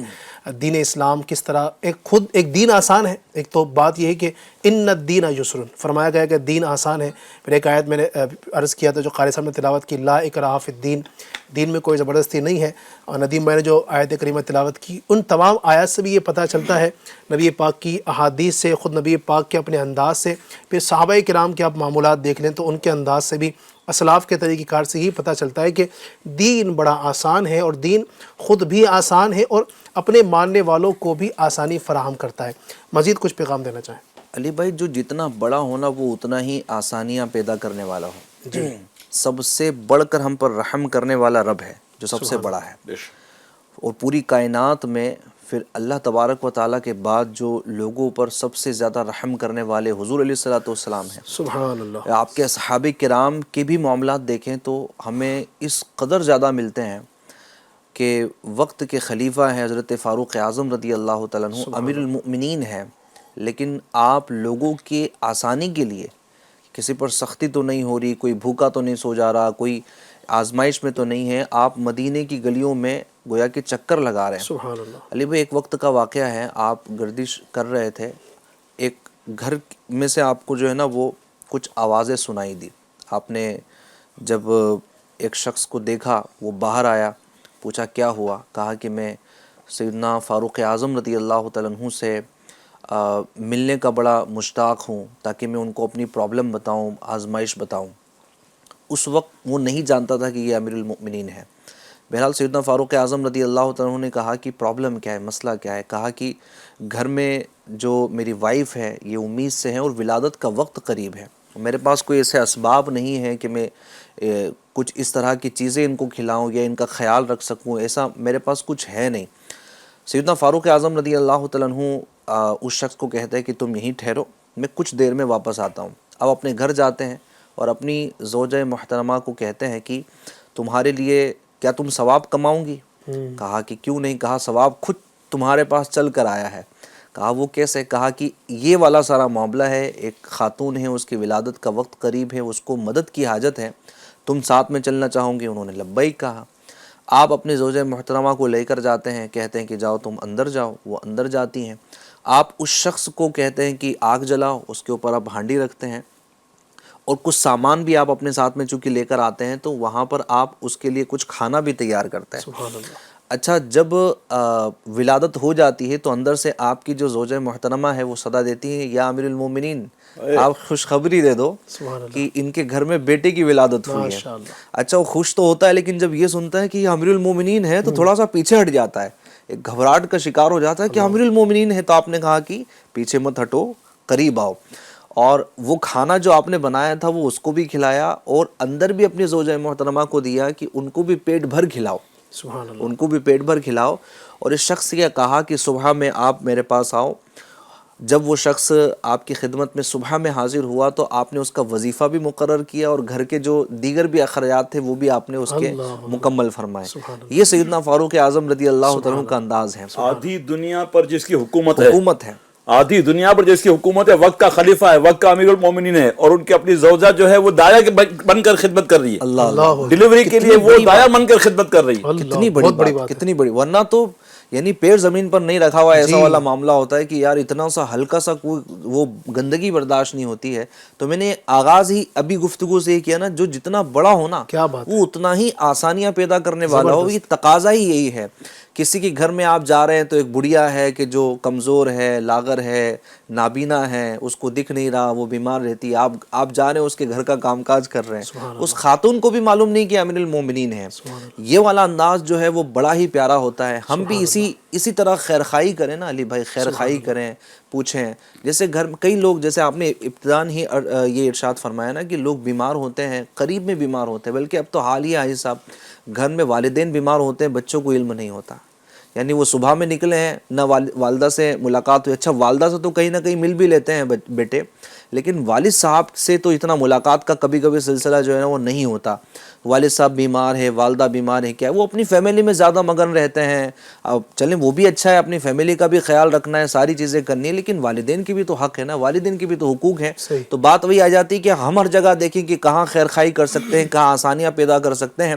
دین اسلام کس طرح ایک دین آسان ہے۔ ایک تو بات یہ ہے کہ ان الدین یسر، فرمایا گیا کہ دین آسان ہے۔ پھر ایک آیت میں نے عرض کیا تھا جو قاری صاحب نے تلاوت کی، لا اکراہ فی الدین، دین میں کوئی زبردستی نہیں ہے۔ اور ندیم بھائی نے جو آیت کریمہ تلاوت کی، ان تمام آیات سے بھی یہ پتہ چلتا ہے، نبی پاک کی احادیث سے، خود نبی پاک کے اپنے انداز سے، پھر صحابہ کرام کے آپ معمولات دیکھ لیں تو ان کے انداز سے بھی، اسلاف کے طریقہ کار سے ہی پتہ چلتا ہے کہ دین بڑا آسان ہے، اور دین خود بھی آسان ہے اور اپنے ماننے والوں کو بھی آسانی فراہم کرتا ہے۔ مزید کچھ پیغام دینا چاہیں؟ علی بھائی، جو جتنا بڑا ہونا وہ اتنا ہی آسانیاں پیدا کرنے والا ہو۔ سب سے بڑھ کر ہم پر رحم کرنے والا رب ہے جو سب سے بڑا ہے، اور پوری کائنات میں پھر اللہ تبارک و تعالیٰ کے بعد جو لوگوں پر سب سے زیادہ رحم کرنے والے حضور علیہ الصلوۃ والسلام ہیں۔ سبحان اللہ۔ آپ کے صحابہ کرام کے بھی معاملات دیکھیں تو ہمیں اس قدر زیادہ ملتے ہیں کہ وقت کے خلیفہ ہیں حضرت فاروق اعظم رضی اللہ تعالیٰ عنہ، امیر المؤمنین ہیں، لیکن آپ لوگوں کی آسانی کے لیے، کسی پر سختی تو نہیں ہو رہی، کوئی بھوکا تو نہیں سو جا رہا، کوئی آزمائش میں تو نہیں ہے، آپ مدینے کی گلیوں میں گویا کہ چکر لگا رہے ہیں۔ سبحان اللہ۔ علی بھائی، ایک وقت کا واقعہ ہے، آپ گردش کر رہے تھے، ایک گھر میں سے آپ کو جو ہے نا وہ کچھ آوازیں سنائی دی۔ آپ نے جب ایک شخص کو دیکھا، وہ باہر آیا، پوچھا کیا ہوا، کہا کہ میں سیدنا فاروق اعظم رضی اللہ تعالیٰ عنہ سے ملنے کا بڑا مشتاق ہوں، تاکہ میں ان کو اپنی پرابلم بتاؤں، آزمائش بتاؤں۔ اس وقت وہ نہیں جانتا تھا کہ یہ امیر المؤمنین ہے۔ بہرحال سیدنا فاروق اعظم رضی اللہ تعالیٰ عنہ نے کہا کہ پرابلم کیا ہے، مسئلہ کیا ہے؟ کہا کہ گھر میں جو میری وائف ہے یہ امید سے ہیں اور ولادت کا وقت قریب ہے، میرے پاس کوئی ایسے اسباب نہیں ہے کہ میں کچھ اس طرح کی چیزیں ان کو کھلاؤں یا ان کا خیال رکھ سکوں، ایسا میرے پاس کچھ ہے نہیں۔ سیدنا فاروق اعظم رضی اللہ تعالیٰ عنہ اس شخص کو کہتا ہے کہ تم یہیں ٹھہرو، میں کچھ دیر میں واپس آتا ہوں۔ اب اپنے گھر جاتے ہیں اور اپنی زوجہ محترمہ کو کہتے ہیں کہ تمہارے لیے کیا تم ثواب کماؤں گی؟ کہا کہ کیوں نہیں؟ کہا ثواب خود تمہارے پاس چل کر آیا ہے۔ کہا وہ کیسے؟ کہا کہ یہ والا سارا معاملہ ہے، ایک خاتون ہے، اس کی ولادت کا وقت قریب ہے، اس کو مدد کی حاجت ہے، تم ساتھ میں چلنا چاہوں گے؟ انہوں نے لبیک کہا۔ آپ اپنے زوجہ محترمہ کو لے کر جاتے ہیں، کہتے ہیں کہ جاؤ تم اندر جاؤ، وہ اندر جاتی ہیں۔ آپ اس شخص کو کہتے ہیں کہ آگ جلاؤ، اس کے اوپر آپ ہانڈی رکھتے ہیں، اور کچھ سامان بھی آپ اپنے ساتھ میں چونکہ لے کر آتے ہیں، تو وہاں پر آپ اس کے لیے کچھ کھانا بھی تیار کرتے ہیں۔ سبحان اللہ۔ اچھا، جب ولادت ہو جاتی ہے تو اندر سے آپ کی جو زوجہ محترمہ ہے وہ صدا دیتی ہیں، یا امیر المومنین آپ خوشخبری دے دو کہ ان کے گھر میں بیٹے کی ولادت ہوئی ہے۔ اچھا، وہ خوش تو ہوتا ہے، لیکن جب یہ سنتا ہے کہ یہ امیر المومنین ہے تو تھوڑا سا پیچھے ہٹ جاتا ہے، ایک گھبراہٹ کا شکار ہو جاتا ہے کہ امیر المومنین ہے۔ تو آپ نے کہا کہ پیچھے مت ہٹو، قریب آؤ، اور وہ کھانا جو آپ نے بنایا تھا وہ اس کو بھی کھلایا، اور اندر بھی اپنی زوجہ محترمہ کو دیا کہ ان کو بھی پیٹ بھر کھلاؤ، سبحان اللہ، ان کو بھی پیٹ بھر کھلاؤ۔ اور اس شخص سے کہا کہ صبح میں آپ میرے پاس آؤ۔ جب وہ شخص آپ کی خدمت میں صبح میں حاضر ہوا تو آپ نے اس کا وظیفہ بھی مقرر کیا، اور گھر کے جو دیگر بھی اخراجات تھے وہ بھی آپ نے اس کے مکمل فرمائے۔ یہ سیدنا فاروق اعظم رضی اللہ تعالیٰ عنہ کا انداز ہے۔ آدھی دنیا پر جس کی حکومت ہے، آدھی دنیا پر جس کی حکومت ہے، وقت کا خلیفہ ہے، وقت کا امیر المومنین ہے، اور ان کی اپنی زوجہ جو ہے وہ دایا بن کر خدمت کر رہی ہے، اللہ ڈیلیوری کے لیے وہ دایا بن کر خدمت کر رہی ہے۔ کتنی بڑی بات، کتنی بڑی! ورنہ تو یعنی پیر زمین پر نہیں رکھا ہوا ایسا والا معاملہ ہوتا ہے کہ یار اتنا سا ہلکا سا کوئی وہ گندگی برداشت نہیں ہوتی ہے. تو میں نے آغاز ہی ابھی گفتگو سے یہ کیا نا، جو جتنا بڑا ہو نا وہ اتنا ہی آسانیاں پیدا کرنے والا ہو. یہ تقاضا ہی یہی ہے. کسی کے گھر میں آپ جا رہے ہیں تو ایک بڑھیا ہے کہ جو کمزور ہے، لاغر ہے، نابینا ہے، اس کو دکھ نہیں رہا، وہ بیمار رہتی ہے، آپ جا رہے ہیں اس کے گھر کا کام کاج کر رہے ہیں، اس خاتون کو بھی معلوم نہیں کہ امیر المومنین ہے. یہ والا انداز جو ہے وہ بڑا ہی پیارا ہوتا ہے. ہم بھی اسی طرح خیرخواہی کریں نا علی بھائی، خیرخواہی کریں، پوچھیں. جیسے گھر میں کئی لوگ، جیسے آپ نے ابتداً ہی یہ ارشاد فرمایا نا کہ لوگ بیمار ہوتے ہیں، قریب میں بیمار ہوتے ہیں، بلکہ اب تو حال ہی حاجی صاحب گھر میں والدین بیمار ہوتے ہیں، بچوں کو علم نہیں ہوتا. یعنی وہ صبح میں نکلے ہیں، نہ والدہ سے ملاقات ہوئی. اچھا والدہ سے تو کہیں نہ کہیں مل بھی لیتے ہیں بیٹے، لیکن والد صاحب سے تو اتنا ملاقات کا کبھی کبھی سلسلہ جو ہے نا وہ نہیں ہوتا. والد صاحب بیمار ہے، والدہ بیمار ہے، کیا وہ اپنی فیملی میں زیادہ مگن رہتے ہیں. اب چلیں وہ بھی اچھا ہے، اپنی فیملی کا بھی خیال رکھنا ہے، ساری چیزیں کرنی ہے، لیکن والدین کی بھی تو حق ہے نا، والدین کی بھی تو حقوق ہیں. تو بات وہی آ جاتی ہے کہ ہم ہر جگہ دیکھیں کہ کہاں خیرخواہی کر سکتے ہیں، کہاں آسانیاں پیدا کر سکتے ہیں.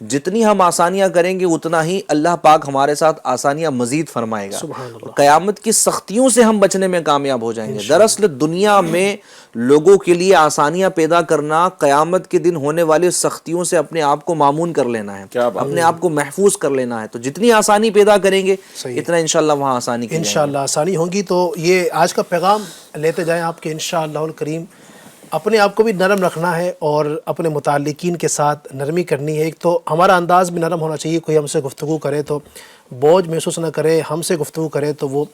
جتنی ہم آسانیاں کریں گے اتنا ہی اللہ پاک ہمارے ساتھ آسانیاں مزید فرمائے گا. قیامت کی سختیوں سے ہم بچنے میں کامیاب ہو جائیں گے. دراصل دنیا میں لوگوں کے لیے آسانیاں پیدا کرنا، قیامت کے دن ہونے والی سختیوں سے اپنے آپ کو معمون کر لینا ہے، اپنے آپ کو محفوظ کر لینا ہے. تو جتنی آسانی پیدا کریں گے اتنا انشاءاللہ وہاں آسانی کی انشاءاللہ آسانی ہوگی. تو یہ آج کا پیغام لیتے جائیں آپ کے انشاءاللہ الکریم. اپنے آپ کو بھی نرم رکھنا ہے اور اپنے متعلقین کے ساتھ نرمی کرنی ہے. ایک تو ہمارا انداز بھی نرم ہونا چاہیے. کوئی ہم سے گفتگو کرے تو بوجھ محسوس نہ کرے، ہم سے گفتگو کرے تو وہ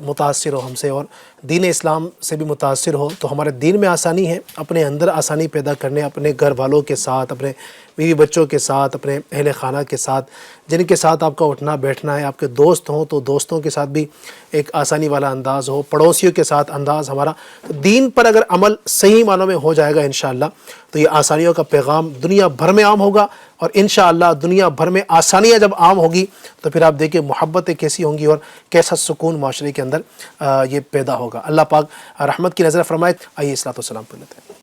متاثر ہو ہم سے، اور دین اسلام سے بھی متاثر ہو. تو ہمارے دین میں آسانی ہے، اپنے اندر آسانی پیدا کرنے، اپنے گھر والوں کے ساتھ، اپنے بیوی بچوں کے ساتھ، اپنے اہل خانہ کے ساتھ، جن کے ساتھ آپ کا اٹھنا بیٹھنا ہے. آپ کے دوست ہوں تو دوستوں کے ساتھ بھی ایک آسانی والا انداز ہو، پڑوسیوں کے ساتھ انداز ہمارا. تو دین پر اگر عمل صحیح معنوں میں ہو جائے گا انشاءاللہ تو یہ آسانیوں کا پیغام دنیا بھر میں عام ہوگا. اور انشاءاللہ دنیا بھر میں آسانیاں جب عام ہوگی تو پھر آپ دیکھیں محبتیں کیسی ہوں گی اور کیسا سکون معاشرے کے اندر یہ پیدا ہوگا. اللہ پاک رحمت کی نظر فرمائے. آئیے الصلوۃ والسلام پڑھ لیتے ہیں.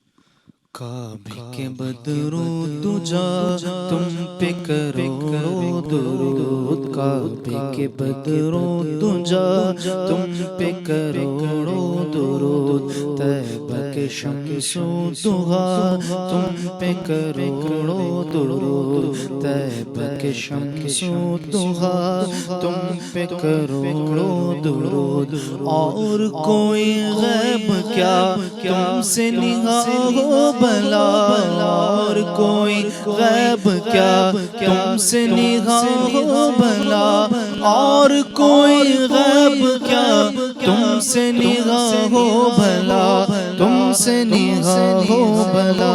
کعبے کے بدرو دجا تم پہ کروڑوں درود، کعبے کے بدرو دجا تم پہ کروڑوں درود، طیبہ کے شمس و ضحیٰ تم پہ کروڑوں درود، طیبہ کے شمس و ضحیٰ تم پہ کروڑوں درود. اور کوئی غیب کیا تم سے نگاہ ہو بلا، اور کوئی غیب کیا تم سے نگاہ ہو بلا، اور کوئی غیب کیا تم سے نگاہ ہو بھلا، تم سے نگاہ ہو بھلا.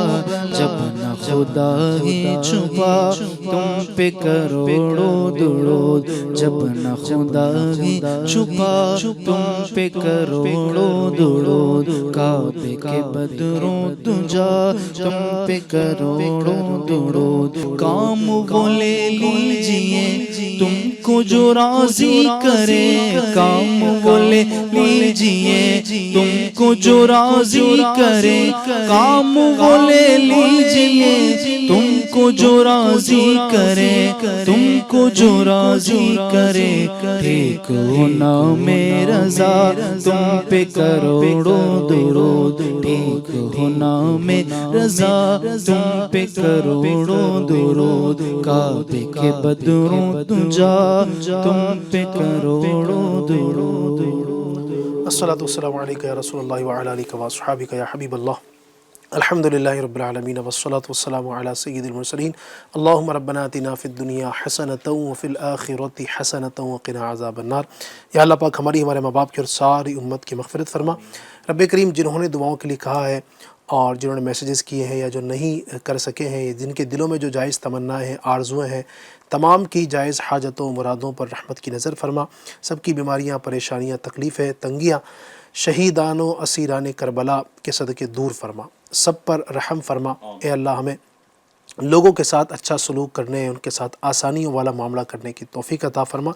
جب نہ خدا ہی چھپا تم پہ کروڑوں درود، جب نہ خدا ہی چھپا تم پہ کروڑوں درود، کعبے کے بدروں دجا تم پہ کروڑوں درود. کام وہ لے لیجئے تم کو جو راضی کرے، کام وہ لے لیجئے تم کو جو راضی کرے، کام وہ لے لیجئے تم کو جو راضی کرے، تم کو جو راضی کرے. ٹھیک ہونا میرا رضا تم پہ کروڑوں درود، ٹھیک ہونا میں رضا تم پہ کروڑوں درود، کعبے کے بدروں دجا تم پہ کروڑوں درود. الصلاۃ والسلام علیکہ یا رسول اللہ وعلی آلہ واصحابہ یا حبیب اللہ. الحمد للہ رب العالمین والصلاۃ والسلام علی سید المرسلین. اللہم ربنا آتنا فی الدنیا حسنۃ وفی الآخرۃ حسنۃ وقنا عذاب النار. یا اللہ پاک ہمارے ماں باپ کی اور ساری امت کی مغفرت فرما. رب کریم جنہوں نے دعاؤں کے لیے کہا ہے اور جنہوں نے میسیجز کیے ہیں یا جو نہیں کر سکے ہیں، جن کے دلوں میں جو جائز تمنائیں ہیں، آرزویں ہیں، تمام کی جائز حاجتوں مرادوں پر رحمت کی نظر فرما. سب کی بیماریاں، پریشانیاں، تکلیفیں، تنگیاں شہیدان و اسیران کربلا کے صدقے دور فرما. سب پر رحم فرما. اے اللہ ہمیں لوگوں کے ساتھ اچھا سلوک کرنے، ان کے ساتھ آسانیوں والا معاملہ کرنے کی توفیق عطا فرما.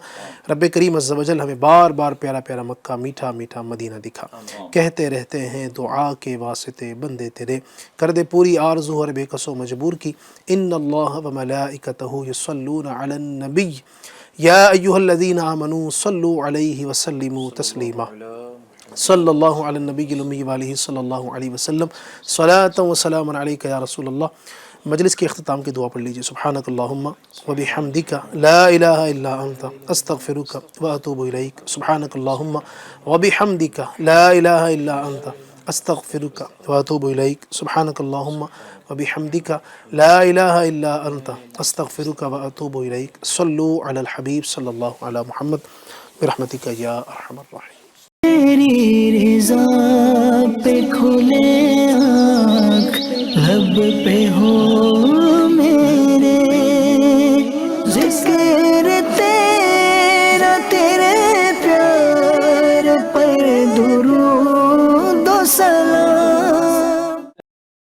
رب کریم عز و جل ہمیں بار بار پیارا پیارا مکہ، میٹھا میٹھا مدینہ دکھا. کہتے رہتے ہیں دعا کے واسطے بندے تیرے، کر دے پوری آرزو اور بے کسو مجبور کی. ان اللہ و ملائکتہ یصلون علی النبی یا ایہا الذین آمنوا صلوا علیہ وسلموا تسلیما صلی اللہ علی النبی الامی وآلہ صلی اللہ علیہ وسلم صلاۃ و سلام علیک یا رسول اللہ۔ مجلس کے اختتام کی دعا پڑھ لیجیے۔ سبحانک اللہم وبحمدک لا الہ الا انت استغفرک واتوب الیک۔ سبحانک اللہم وبحمدک لا الہ الا انت استغفرک واتوب الیک۔ سبحانک اللہم وبحمدک لا الہ الا انت استغفرک واتوب الیک۔ صلو علی الحبیب صلی اللہ علی محمد برحمتک یا ارحم الراحمین۔ تیری رضا پہ کھلے آنکھ لب پہ ہو میرے ذکر